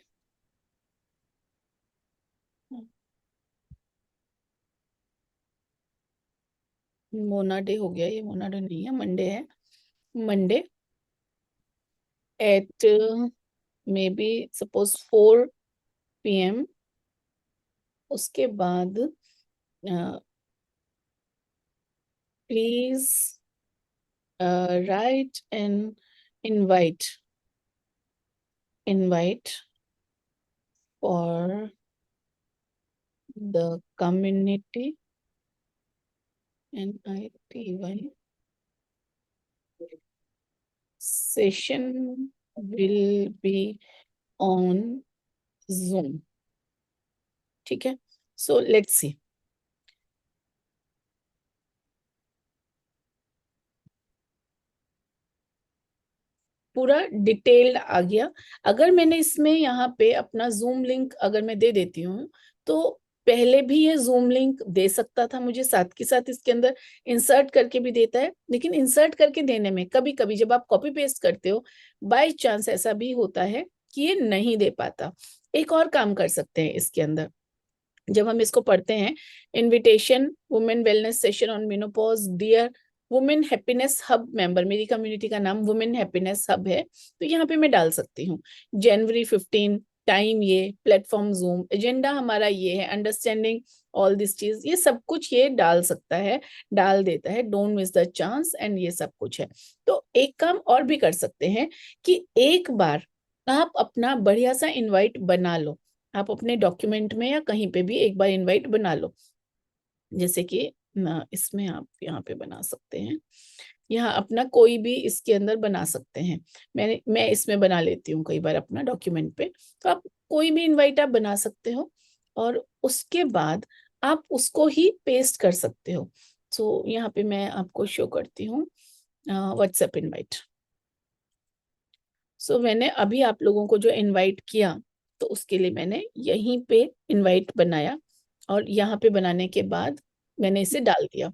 Speaker 1: मोना डे हो गया, ये मोना डे नहीं है, मंडे है, Monday at maybe suppose 4 PM। उसके बाद please write and invite for the community, NITY session will be on Zoom, ठीक है। So let's see, पूरा डिटेल्ड आ गया। अगर मैंने इसमें यहाँ पे अपना जूम लिंक अगर मैं दे देती हूँ, तो पहले भी ये जूम लिंक दे सकता था मुझे, साथ के साथ इसके अंदर इंसर्ट करके भी देता है, लेकिन इंसर्ट करके देने में कभी कभी जब आप कॉपी पेस्ट करते हो बाय चांस ऐसा भी होता है कि ये नहीं दे पाता। एक और काम कर सकते हैं इसके अंदर, जब हम इसको पढ़ते हैं, invitation women wellness session on menopause dear women happiness hub member, मेरी कम्युनिटी का नाम वुमेन हैप्पीनेस हब है, तो यहाँ पे मैं डाल सकती हूँ जनवरी 15, टाइम ये, प्लेटफॉर्म जूम, एजेंडा हमारा ये है, अंडरस्टैंडिंग ऑल दिस चीज, ये सब कुछ ये डाल सकता है, डाल देता है, don't miss the chance, and ये सब कुछ है। तो एक काम और भी कर सकते हैं कि एक बार आप अपना बढ़िया सा इनवाइट बना लो, आप अपने डॉक्यूमेंट में या कहीं पे भी एक बार इनवाइट बना लो, जैसे कि इसमें आप यहाँ पे बना सकते हैं, यहाँ अपना कोई भी इसके अंदर बना सकते हैं, मैं इसमें बना लेती हूँ कई बार अपना डॉक्यूमेंट पे, तो आप कोई भी इनवाइट आप बना सकते हो और उसके बाद आप उसको ही पेस्ट कर सकते हो। सो यहाँ पे मैं आपको शो करती हूँ व्हाट्सएप इनवाइट। सो मैंने अभी आप लोगों को जो इनवाइट किया, तो उसके लिए मैंने यहीं पे इनवाइट बनाया और यहाँ पे बनाने के बाद मैंने इसे डाल दिया।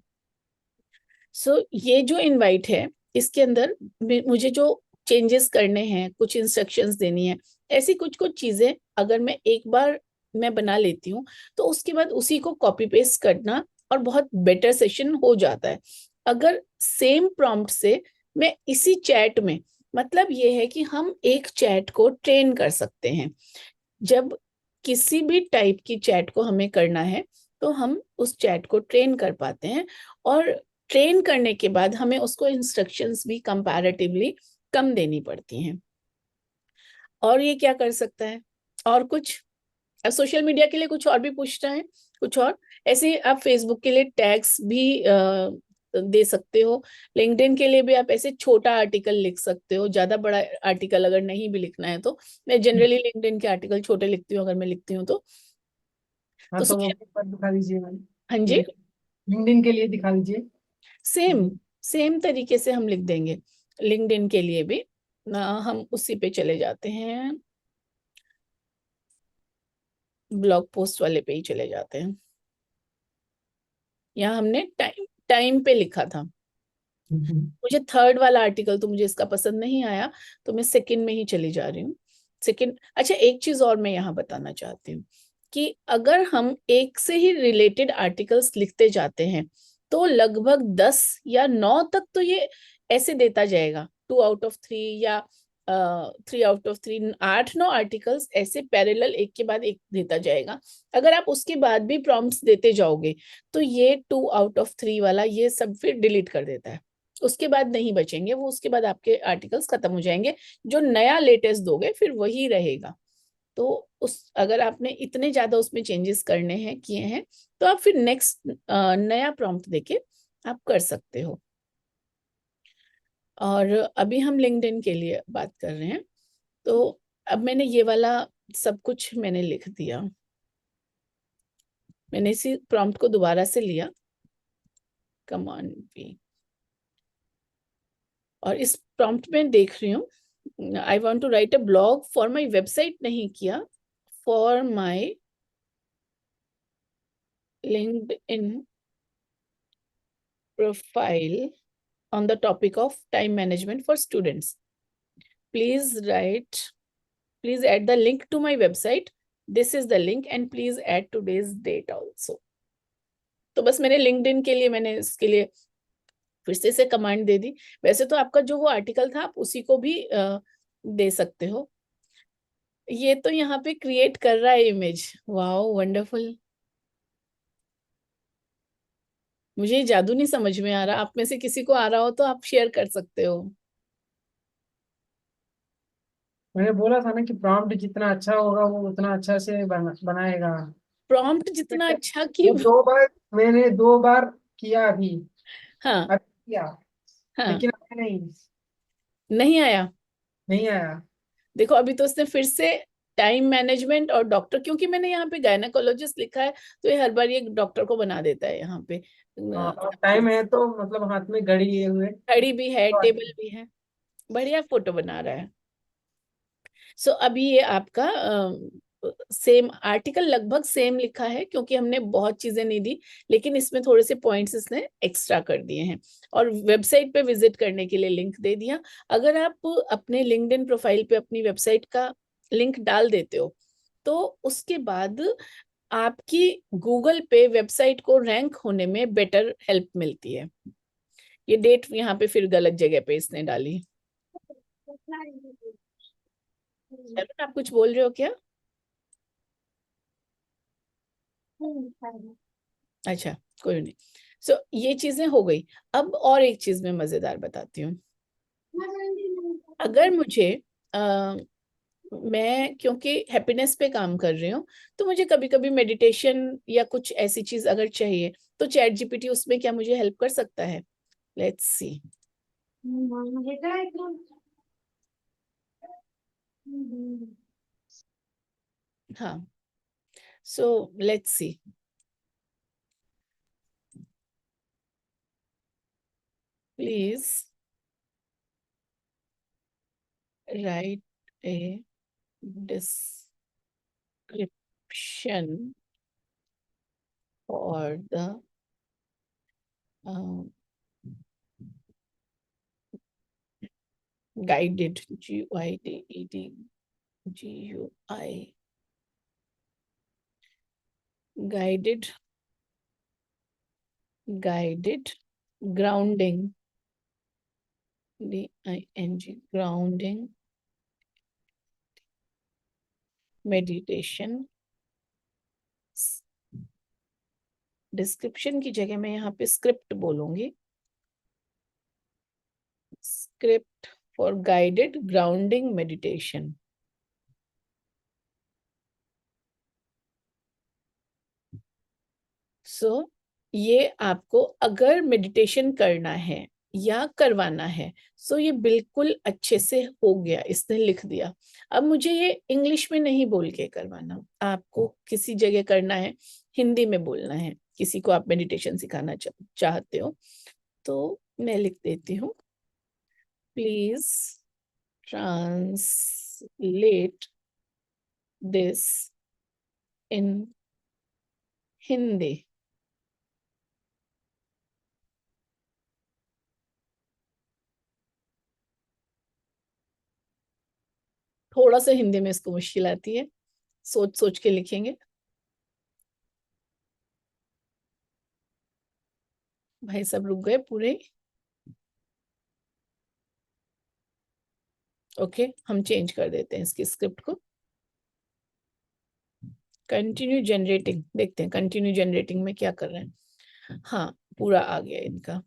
Speaker 1: सो ये जो इनवाइट है, इसके अंदर मुझे जो चेंजेस करने हैं, कुछ इंस्ट्रक्शंस देनी है, ऐसी कुछ कुछ चीजें अगर मैं एक बार मैं बना लेती हूँ, तो उसके बाद उसी को कॉपी पेस्ट करना और बहुत बेटर सेशन हो जाता है। अगर सेम प्रॉम्प्ट से मैं इसी चैट में, मतलब ये है कि हम एक चैट को ट्रेन कर सकते हैं, जब किसी भी टाइप की चैट को हमें करना है तो हम उस चैट को ट्रेन कर पाते हैं, और ट्रेन करने के बाद हमें उसको इंस्ट्रक्शंस भी कंपैरेटिवली कम देनी पड़ती हैं। और ये क्या कर सकता है, और कुछ सोशल मीडिया के लिए कुछ और भी पूछना है, कुछ और ऐसे आप फेसबुक के लिए टैग्स भी दे सकते हो, लिंक्डइन के लिए भी आप ऐसे छोटा आर्टिकल लिख सकते हो, ज्यादा बड़ा आर्टिकल अगर नहीं भी लिखना है तो मैं जनरली लिंक्डइन के आर्टिकल छोटे लिखती हूँ अगर मैं लिखती हूँ तो
Speaker 3: हाँ तो वो
Speaker 1: सोशल,
Speaker 3: भी पर दिखा दीजिए मैम,
Speaker 1: हाँ जी,
Speaker 3: लिंक्डइन के लिए दिखा दीजिए।
Speaker 1: सेम सेम तरीके से हम लिख देंगे लिंक्डइन के लिए भी। हम उसी पे चले जाते हैं, ब्लॉग पोस्ट वाले पे ही चले जाते हैं। यहाँ हमने टाइम टाइम पे लिखा था, मुझे थर्ड वाला आर्टिकल तो मुझे इसका पसंद नहीं आया, तो मैं सेकंड में ही चली जा रही हूँ, सेकंड। अच्छा, एक चीज और मैं यहाँ बताना चाहती हूँ कि अगर हम एक से ही रिलेटेड आर्टिकल्स लिखते जाते हैं, तो लगभग 10 या 9 तक तो ये ऐसे देता जाएगा, 2 out of 3 या 3 आउट ऑफ 3, 8-9 आर्टिकल्स ऐसे पैरेलल एक के बाद एक देता जाएगा। अगर आप उसके बाद भी प्रॉम्प्ट्स देते जाओगे तो ये 2 आउट ऑफ 3 वाला ये सब फिर डिलीट कर देता है, उसके बाद नहीं बचेंगे वो, उसके बाद आपके आर्टिकल्स खत्म हो जाएंगे। जो नया लेटेस्ट दोगे फिर वही रहेगा। तो उस अगर आपने इतने ज्यादा उसमें चेंजेस करने हैं किए हैं तो आप फिर नेक्स्ट नया प्रॉम्प्ट देके आप कर सकते हो। और अभी हम लिंक्डइन के लिए बात कर रहे हैं। तो अब मैंने ये वाला सब कुछ मैंने लिख दिया, मैंने इसी प्रॉम्प्ट को दोबारा से लिया, कमांड पी, और इस प्रॉम्प्ट में देख रही हूँ I want to write a blog for my website नहीं किया, for my LinkedIn profile on the topic of time management for students. Please add the link to my website. This is the link and please add today's date also. तो बस मैंने LinkedIn के लिए मैंने इसके लिए फिर से कमांड दे दी। वैसे तो आपका जो वो आर्टिकल था आप उसी को भी दे सकते हो। ये तो यहाँ पे क्रिएट कर रहा है इमेज, वाओ वंडरफुल। मुझे ये जादू नहीं समझ में आ रहा, आप में से किसी को आ रहा हो तो आप शेयर कर सकते हो।
Speaker 3: मैंने बोला था ना कि प्रॉम्प्ट जितना अच्छा होगा वो उतना अच्छा से बनाएगा।
Speaker 1: प्रॉम्प्ट जितना अच्छा कि
Speaker 3: वो 2 बार मैंने 2 बार किया अभी,
Speaker 1: हाँ
Speaker 3: अभी किया,
Speaker 1: हाँ,
Speaker 3: लेकिन अभी नहीं,
Speaker 1: नहीं आया।
Speaker 3: नहीं आया।
Speaker 1: देखो अभी तो उसने फिर से टाइम मैनेजमेंट और डॉक्टर, क्योंकि मैंने यहाँ पे गायनेकोलॉजिस्ट लिखा है तो ये हर बार ये डॉक्टर को बना देता है यहाँ पे।
Speaker 3: हाँ, और टाइम है तो मतलब हाथ में घड़ी लिए हुए।
Speaker 1: घड़ी भी है,
Speaker 3: तो
Speaker 1: टेबल भी है, बढ़िया फोटो बना रहा है। सो अभी ये आपका सेम आर्टिकल लगभग सेम लिखा है क्योंकि हमने बहुत चीजें नहीं दी, लेकिन इसमें थोड़े से पॉइंट्स इसने एक्स्ट्रा कर दिए हैं और वेबसाइट पे विजिट करने के लिए लिंक दे दिया। अगर आप अपने लिंक्डइन प्रोफाइल पे अपनी वेबसाइट का लिंक डाल देते हो तो उसके बाद आपकी गूगल पे वेबसाइट को रैंक होने में बेटर हेल्प मिलती है। ये डेट यहाँ पे फिर गलत जगह पे इसने डाली। शरण, आप कुछ बोल रहे हो क्या? अच्छा, कोई नहीं। सो ये चीजें हो गई। अब और एक चीज मैं मजेदार बताती हूँ। अगर मुझे मैं क्योंकि हैप्पीनेस पे काम कर रही हूँ तो मुझे कभी कभी मेडिटेशन या कुछ ऐसी चीज अगर चाहिए तो चैट जीपीटी उसमें क्या मुझे हेल्प कर सकता है? Let's see. हाँ, so let's see. Please write a description for the guided GUI guided grounding grounding meditation। Description की जगह मैं यहाँ पे स्क्रिप्ट बोलूंगी, script for guided grounding meditation. So ये आपको अगर मेडिटेशन करना है या करवाना है सो ये बिल्कुल अच्छे से हो गया, इसने लिख दिया। अब मुझे ये इंग्लिश में नहीं बोल के करवाना, आपको किसी जगह करना है हिंदी में बोलना है, किसी को आप मेडिटेशन सिखाना चाहते हो तो मैं लिख देती हूँ, please translate this in Hindi. थोड़ा सा हिंदी में इसको मुश्किल आती है, सोच सोच के लिखेंगे। भाई सब रुक गए पूरे। ओके, हम चेंज कर देते हैं इसकी स्क्रिप्ट को। कंटिन्यू जनरेटिंग, देखते हैं कंटिन्यू जनरेटिंग में क्या कर रहे हैं। हाँ, पूरा आ गया इनका,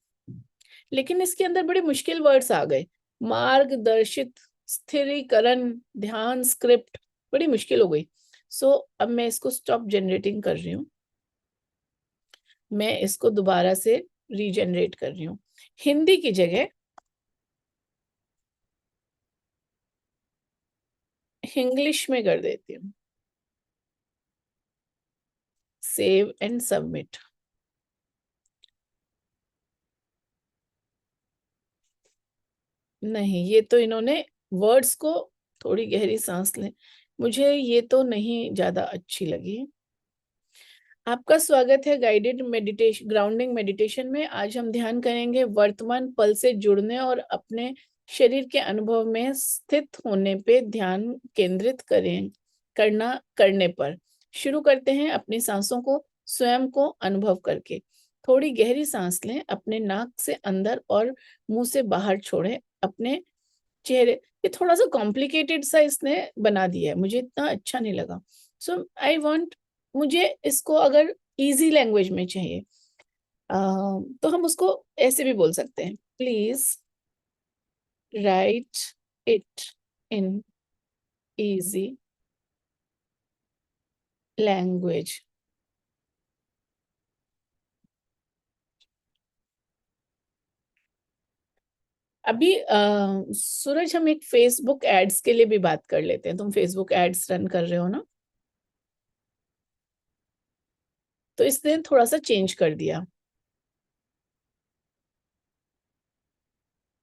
Speaker 1: लेकिन इसके अंदर बड़े मुश्किल वर्ड्स आ गए। मार्गदर्शित, स्थिरीकरण, ध्यान, स्क्रिप्ट, बड़ी मुश्किल हो गई। सो अब मैं इसको स्टॉप जनरेटिंग कर रही हूँ, मैं इसको दोबारा से रीजनरेट कर रही हूँ। हिंदी की जगह इंग्लिश में कर देती हूँ। Save and submit. नहीं, ये तो इन्होंने वर्ड्स को, थोड़ी गहरी सांस लें, मुझे ये तो नहीं ज्यादा अच्छी लगी। आपका स्वागत है गाइडेड मेडिटेशन, ग्राउंडिंग मेडिटेशन में। आज हम ध्यान करेंगे वर्तमान पल से जुड़ने और अपने शरीर के अनुभव में स्थित होने पे ध्यान केंद्रित करने पर। शुरू करते हैं अपनी सांसों को स्वयं को अनुभव करके। थोड़ी गहरी सांस लें, अपने नाक से अंदर और मुंह से बाहर छोड़ें। अपने चेहरे, ये थोड़ा सा कॉम्प्लिकेटेड सा इसने बना दिया है, मुझे इतना अच्छा नहीं लगा। सो आई वांट, मुझे इसको अगर इजी लैंग्वेज में चाहिए तो हम उसको ऐसे भी बोल सकते हैं, please right it in easy language. अभी सूरज, हम एक फेसबुक एड्स के लिए भी बात कर लेते हैं। तुम फेसबुक एड्स रन कर रहे हो ना, तो इसने थोड़ा सा चेंज कर दिया,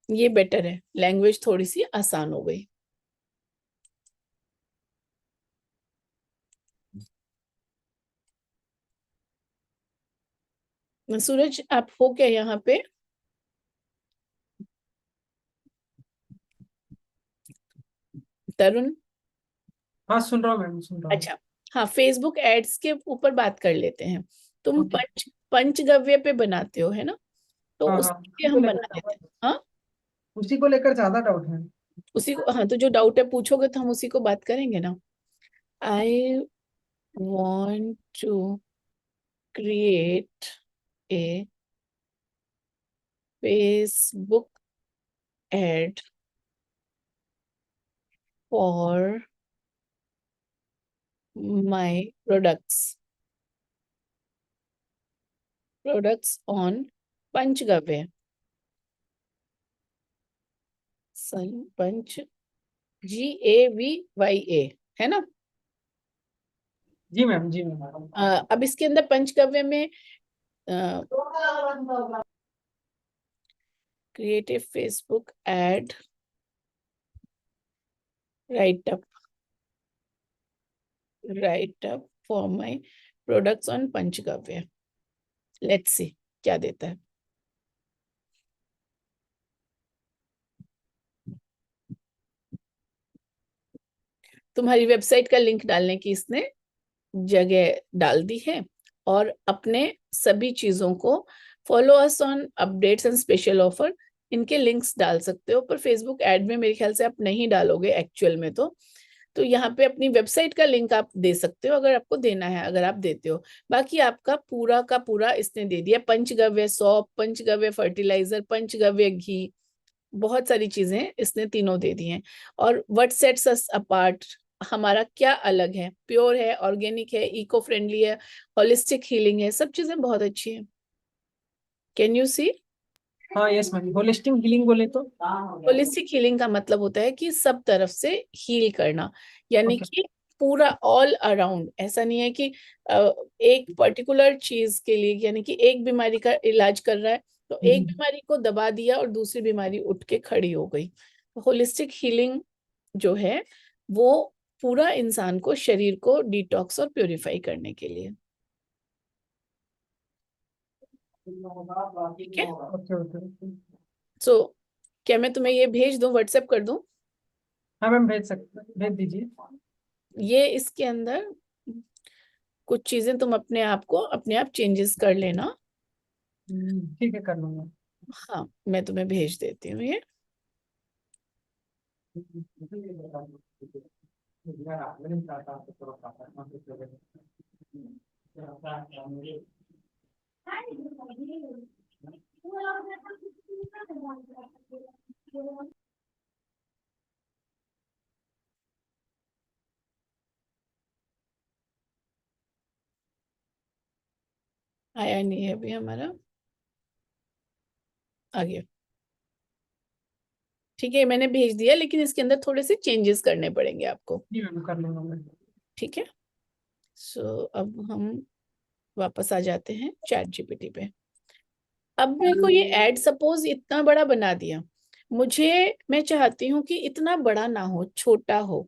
Speaker 1: ये बेटर है, लैंग्वेज थोड़ी सी आसान हो गई। सूरज, आप हो क्या यहाँ पे? तरुण?
Speaker 3: हाँ सुन रहा हूँ मैम, सुन रहा हूँ।
Speaker 1: अच्छा, हाँ, फेसबुक एड्स के ऊपर बात कर लेते हैं। तुम
Speaker 3: ओके।
Speaker 1: पंचगव्य पे बनाते हो है ना, तो
Speaker 3: हाँ हाँ,
Speaker 1: उसके हम बना लेते हैं। हाँ,
Speaker 3: उसी को लेकर ज्यादा डाउट है।
Speaker 1: उसी को, हाँ, तो जो डाउट है पूछोगे तो हम उसी को बात करेंगे ना। I want to create a Facebook ad for my products on Panchagavya. सन पंच, GAVYA, है ना?
Speaker 3: जी मैम, जी मैम।
Speaker 1: अब इसके अंदर पंचगव्य में creative Facebook ad, write up for my products on Panchagavya. Let's see क्या देता है। तुम्हारी वेबसाइट का लिंक डालने की इसने जगह डाल दी है, और अपने सभी चीजों को, follow us on updates and special offer, इनके लिंक्स डाल सकते हो। पर फेसबुक एड में मेरे ख्याल से आप नहीं डालोगे एक्चुअल में, तो यहाँ पे अपनी वेबसाइट का लिंक आप दे सकते हो अगर आपको देना है, अगर आप देते हो। बाकी आपका पूरा का पूरा इसने दे दिया, पंचगव्य सॉप, पंचगव्य फर्टिलाइजर, पंचगव्य घी, बहुत सारी चीजें इसने तीनों दे दी हैं। और व्हाट सेट्स अस अपार्ट, हमारा क्या अलग है, प्योर है, ऑर्गेनिक है, इको फ्रेंडली है, होलिस्टिक हीलिंग है, सब चीजें बहुत अच्छी हैं। Can you see?
Speaker 3: हाँ यस मैम, होलिस्टिक हीलिंग बोले तो।
Speaker 1: होलिस्टिक हीलिंग का मतलब होता है कि सब तरफ से हील करना, यानी
Speaker 3: ओके।
Speaker 1: कि पूरा ऑल अराउंड। ऐसा नहीं है कि एक पर्टिकुलर चीज के लिए, यानी कि एक बीमारी का इलाज कर रहा है तो एक बीमारी को दबा दिया और दूसरी बीमारी उठ के खड़ी हो गई। होलिस्टिक हीलिंग जो है वो पूरा इंसान को, शरीर को डिटॉक्स और प्योरीफाई करने के लिए। ठीक है,
Speaker 3: ओके ओके।
Speaker 1: सो क्या मैं तुम्हें ये भेज दूं, व्हाट्सएप कर दूं?
Speaker 3: हाँ मैम, भेज दीजिए।
Speaker 1: ये इसके अंदर कुछ चीजें तुम अपने आप चेंजेस कर लेना।
Speaker 3: ठीक है, कर लूंगा।
Speaker 1: हाँ, मैं तुम्हें भेज देती हूँ ये। आया नहीं है अभी हमारा, आ गया। ठीक है, मैंने भेज दिया, लेकिन इसके अंदर थोड़े से चेंजेस करने पड़ेंगे आपको।
Speaker 3: जी मैम, कर लूंगा मैं।
Speaker 1: ठीक है, सो अब हम वापस आ जाते हैं चैट जीपीटी पे। अब मेरे को ये ऐड सपोज इतना बड़ा बना दिया, मैं चाहती हूँ कि इतना बड़ा ना हो, छोटा हो।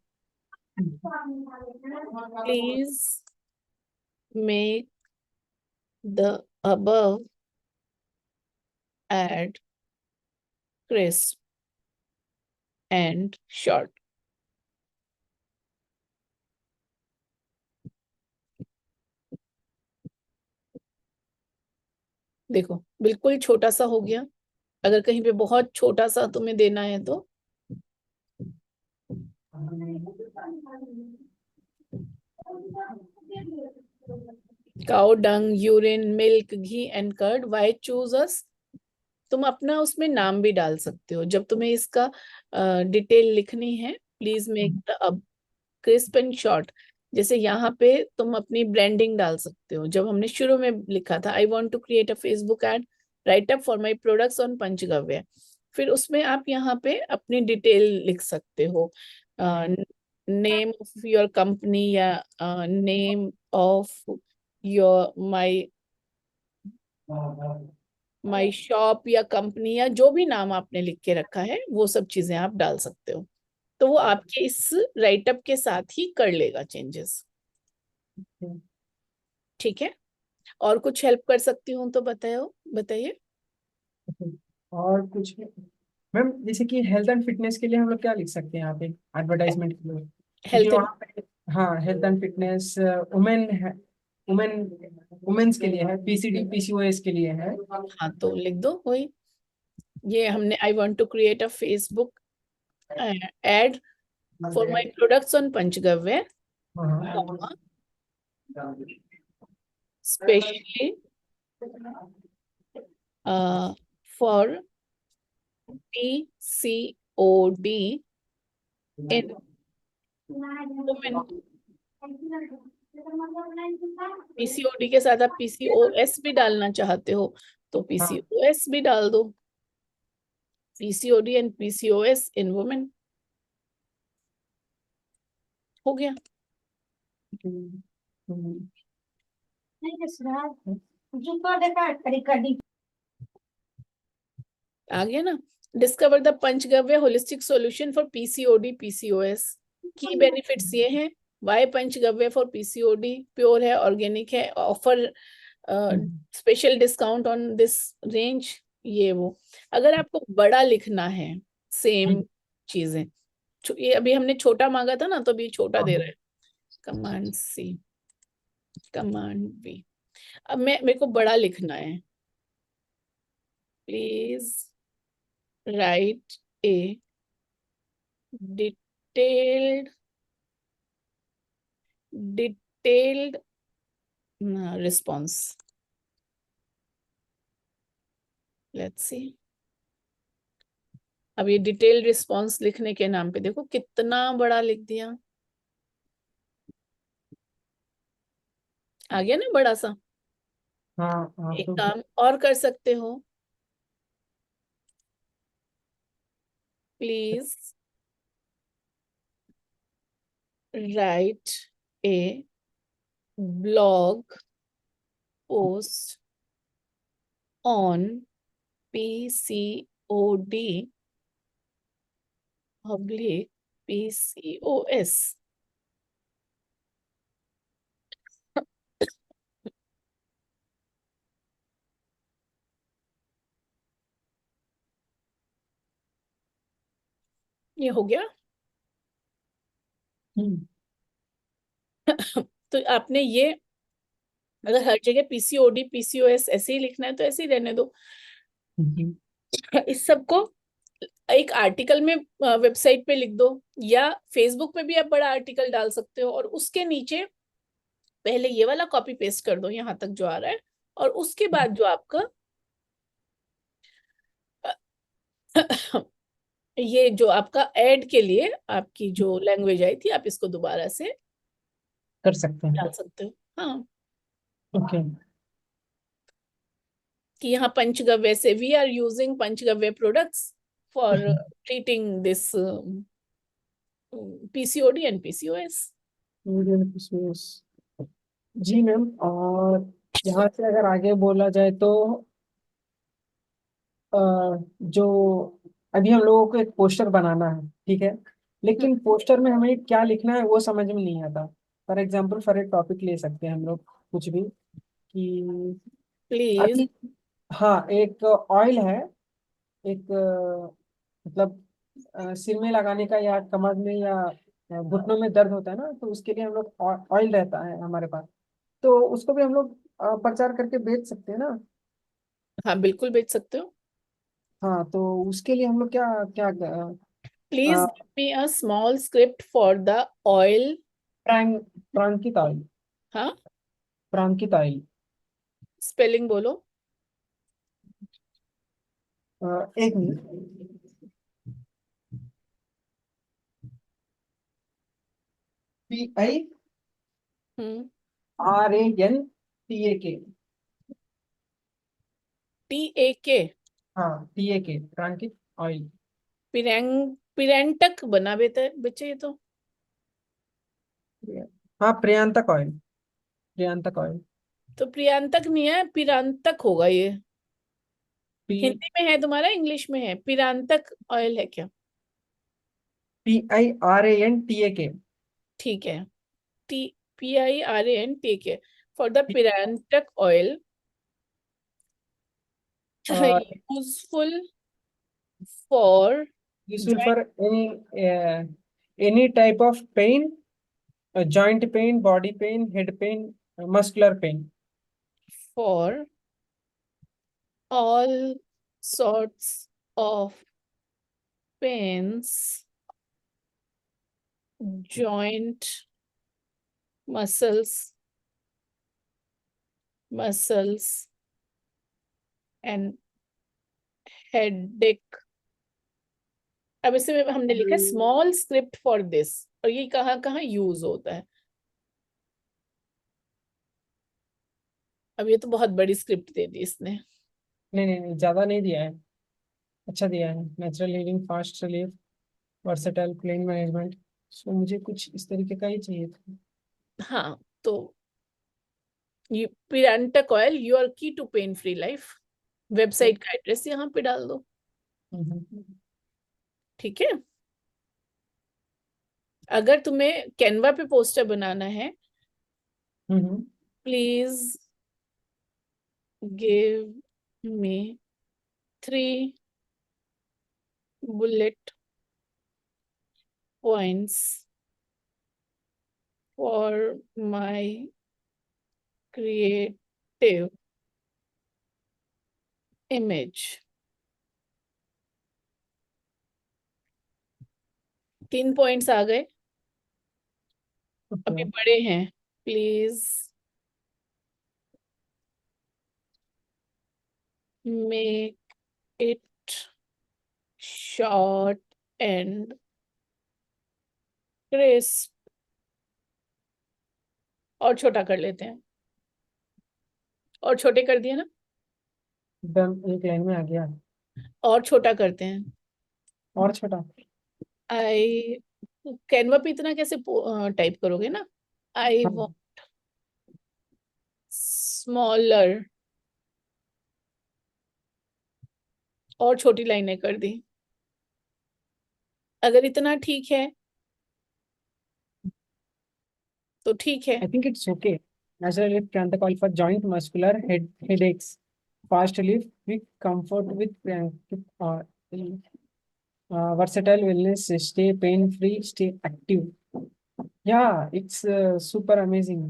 Speaker 1: Please make the above ad crisp and short। देखो बिल्कुल छोटा सा हो गया। अगर कहीं पे बहुत छोटा सा तुम्हें देना है तो cow dung, urine, milk, ghee and curd, why choose us. तुम अपना उसमें नाम भी डाल सकते हो जब तुम्हें इसका डिटेल लिखनी है। Please make the crisp and short. जैसे यहाँ पे तुम अपनी ब्रांडिंग डाल सकते हो। जब हमने शुरू में लिखा था I want to create a Facebook ad write up for my products on panchagavya, फिर उसमें आप यहाँ पे अपनी डिटेल लिख सकते हो। नेम ऑफ योर कंपनी या name of your my shop या कंपनी या जो भी नाम आपने लिख के रखा है वो सब चीजें आप डाल सकते हो। तो वो आपके इस राइटअप के साथ ही कर लेगा चेंजेस। ठीक है, और कुछ हेल्प कर सकती हूँ तो बताइए।
Speaker 3: और कुछ मैम, जैसे कि हेल्थ एंड फिटनेस के लिए हम लोग क्या लिख सकते हैं यहाँ पे एडवर्टाइजमेंट के लिए, क्योंकि
Speaker 1: हेल्थ एंड,
Speaker 3: वहाँ पे हाँ हेल्थ एंड फिटनेस वुमेन है, वुमेन वुमेन्स के लिए है, पीसीडी पीसीओएस के लिए है।
Speaker 1: हाँ तो लिख दो वही। ये हमने I want to create a Facebook ad for my products on panchagavya,
Speaker 3: हाँ
Speaker 1: specially for PCOD in women. PCOD के साथ आप PCOS भी डालना चाहते हो तो
Speaker 3: हाँ।
Speaker 1: PCOS भी डाल दो। PCOD and PCOS in women, हो गया। आ गया ना। Discover the Panchagavya holistic solution for PCOD PCOS। की बेनिफिट्स ये हैं। Why Panchagavya for PCOD, pure है, ऑर्गेनिक है, offer special discount on this range, ये वो। अगर आपको बड़ा लिखना है सेम चीजें, ये अभी हमने छोटा मांगा था ना तो अभी छोटा दे रहा है। Command C, command V। अब मेरे को बड़ा लिखना है। Please write A detailed detailed response. Let's see. अब ये डिटेल्ड रिस्पॉन्स लिखने के नाम पे देखो कितना बड़ा लिख दिया। आ गया ना बड़ा सा।
Speaker 3: हाँ हाँ
Speaker 1: एक
Speaker 3: तो
Speaker 1: काम और कर सकते हो, please write a blog post on PCOD public PCOS। ये हो गया। तो आपने ये, अगर हर जगह PCOD PCOS ऐसे ही लिखना है तो ऐसे ही रहने दो। इस सबको एक आर्टिकल में वेबसाइट पे लिख दो, या फेसबुक पे भी आप बड़ा आर्टिकल डाल सकते हो, और उसके नीचे पहले ये वाला कॉपी पेस्ट कर दो यहाँ तक जो आ रहा है, और उसके बाद जो आपका ये जो आपका ऐड के लिए आपकी जो लैंग्वेज आई थी, आप इसको दोबारा से
Speaker 3: कर सकते हैं।
Speaker 1: डाल सकते हो। हाँ,
Speaker 3: ओके
Speaker 1: कि यहाँ पंचगव्य से, we are using Panchagavya products for treating this PCOD and PCOS.
Speaker 3: जी मैम, और यहाँ से अगर आगे बोला जाए तो अ, जो अभी हम लोगों को एक पोस्टर बनाना है, ठीक है, लेकिन पोस्टर में हमें क्या लिखना है वो समझ में नहीं आता। फॉर एग्जाम्पल फॉर एक टॉपिक ले सकते हैं हम लोग कुछ भी, कि
Speaker 1: प्लीज।
Speaker 3: अभी, हाँ, एक ऑयल है, एक मतलब सिर में लगाने का, या कमर में, या घुटनों में दर्द होता है ना, तो उसके लिए हम लोग ऑयल रहता है हमारे पास, तो उसको भी हम लोग प्रचार करके बेच सकते हैं ना।
Speaker 1: हाँ, बिल्कुल बेच सकते हो।
Speaker 3: हाँ, तो उसके लिए हम लोग क्या क्या
Speaker 1: please give me a small script for the oil.
Speaker 3: Pirantak oil,
Speaker 1: हाँ,
Speaker 3: प्रांकित ऑयल।
Speaker 1: स्पेलिंग बोलो।
Speaker 3: एक मिनट, PI
Speaker 1: हम्म,
Speaker 3: RANTAK।
Speaker 1: TAK।
Speaker 3: हाँ, TAK, प्रांकित ऑयल।
Speaker 1: पिरेंटक बना बेटा बच्चे ये तो।
Speaker 3: हाँ, प्रियांतक ऑयल, प्रियांतक ऑयल।
Speaker 1: तो प्रियांतक नहीं है, पिरांतक होगा ये।
Speaker 3: P
Speaker 1: हिंदी में है तुम्हारा, इंग्लिश में है? पिरांतक ऑयल है क्या?
Speaker 3: PIRANTAK।
Speaker 1: ठीक है। PIRANTK for the Pirantak oil, useful for
Speaker 3: useful for any type of pain, joint pain, body pain, head pain, muscular pain.
Speaker 1: for all sorts of pains, joint, muscles and headache। अब इसमें हमने लिखा small script for this, और ये कहाँ कहाँ use होता है। अब ये तो बहुत बड़ी स्क्रिप्ट दे दी इसने।
Speaker 3: नहीं नहीं नहीं, ज्यादा नहीं दिया है, अच्छा दिया है। Natural healing, fast relief, versatile pain management. So मुझे कुछ इस तरीके का ही चाहिए था।
Speaker 1: हाँ, तो ये पिरांटक oil, your key to pain free life. Website का एड्रेस यहाँ पे डाल दो।
Speaker 3: हम्म
Speaker 1: ठीक है। अगर तुम्हें कैनवा पे पोस्टर बनाना है,
Speaker 3: hmm
Speaker 1: please give me 3 bullet points for my creative image। 3 points आ गए, अभी
Speaker 3: ओके।
Speaker 1: बड़े हैं। Please make it short and crisp. और छोटा कर लेते हैं, और छोटे कर दिए ना,
Speaker 3: डन, एक लाइन में आ गया।
Speaker 1: और छोटा करते हैं।
Speaker 3: और छोटा।
Speaker 1: आई, कैनवा पे इतना कैसे टाइप करोगे ना। आई
Speaker 3: हाँ,
Speaker 1: वॉन्ट स्मॉलर, और छोटी लाइनें कर दी। अगर इतना ठीक है तो ठीक है।
Speaker 3: I think it's okay. Natural relief can call for joint muscular headaches. Fast relief, quick comfort with versatile wellness, stay pain free, stay active. Yeah, it's super amazing.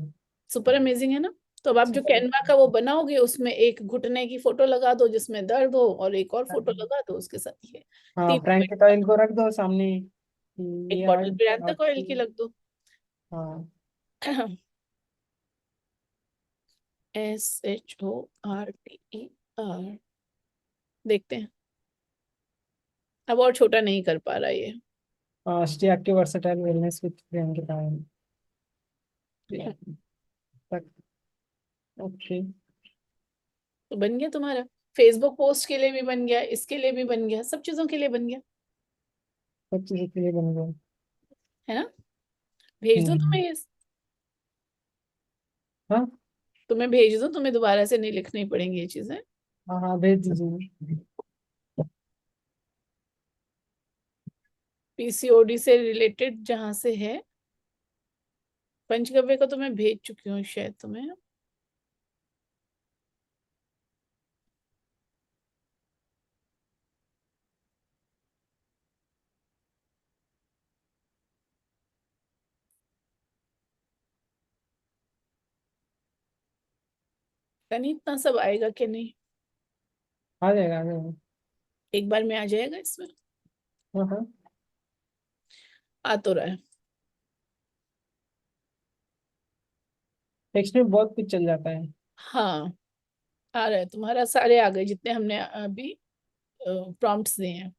Speaker 1: Super amazing है ना। तो अब आप जो कैनवा का वो बनाओगे उसमें एक घुटने की फोटो लगा दो जिसमें दर्द हो, और एक और फोटो लगा दो उसके साथ, ये
Speaker 3: हाँ,
Speaker 1: 3
Speaker 3: फ्रैंकिट ऑयल को रख दो सामने,
Speaker 1: एक
Speaker 3: ये
Speaker 1: बॉटल
Speaker 3: ऑयल
Speaker 1: पिरांतक ऑयल की लग दो।
Speaker 3: हाँ।
Speaker 1: SHORTER, देखते हैं। अब और छोटा नहीं कर पा रहा ये।
Speaker 3: Stay active versatile wellness with Pirantak oil तक। ओके।
Speaker 1: तो बन गया तुम्हारा, फेसबुक पोस्ट के लिए भी बन गया, इसके लिए भी बन गया, सब चीजों के लिए बन गया,
Speaker 3: सब चीज़ों के लिए बन गया।
Speaker 1: है ना? भेज दो
Speaker 3: हम्म।
Speaker 1: तुम्हें ये,
Speaker 3: हाँ
Speaker 1: तुम्हें भेज दो, तुम्हें दोबारा से नहीं लिखनी पड़ेंगी ये चीजें।
Speaker 3: हाँ हाँ, भेज दीजिए।
Speaker 1: पीसीओडी से रिलेटेड जहां से है, पंचगव्य का तो मैं भेज चुकी हूँ शायद तुम्हें। पता नहीं इतना सब आएगा कि नहीं,
Speaker 3: आ जाएगा आ जाएगा।
Speaker 1: एक बार में आ जाएगा इसमें,
Speaker 3: हाँ हाँ।
Speaker 1: आ तो रहा है।
Speaker 3: टेक्स्ट में बहुत कुछ चल जाता है।
Speaker 1: हाँ आ रहा है, तुम्हारा सारे आ गए जितने हमने अभी प्रॉम्प्ट्स दिए हैं।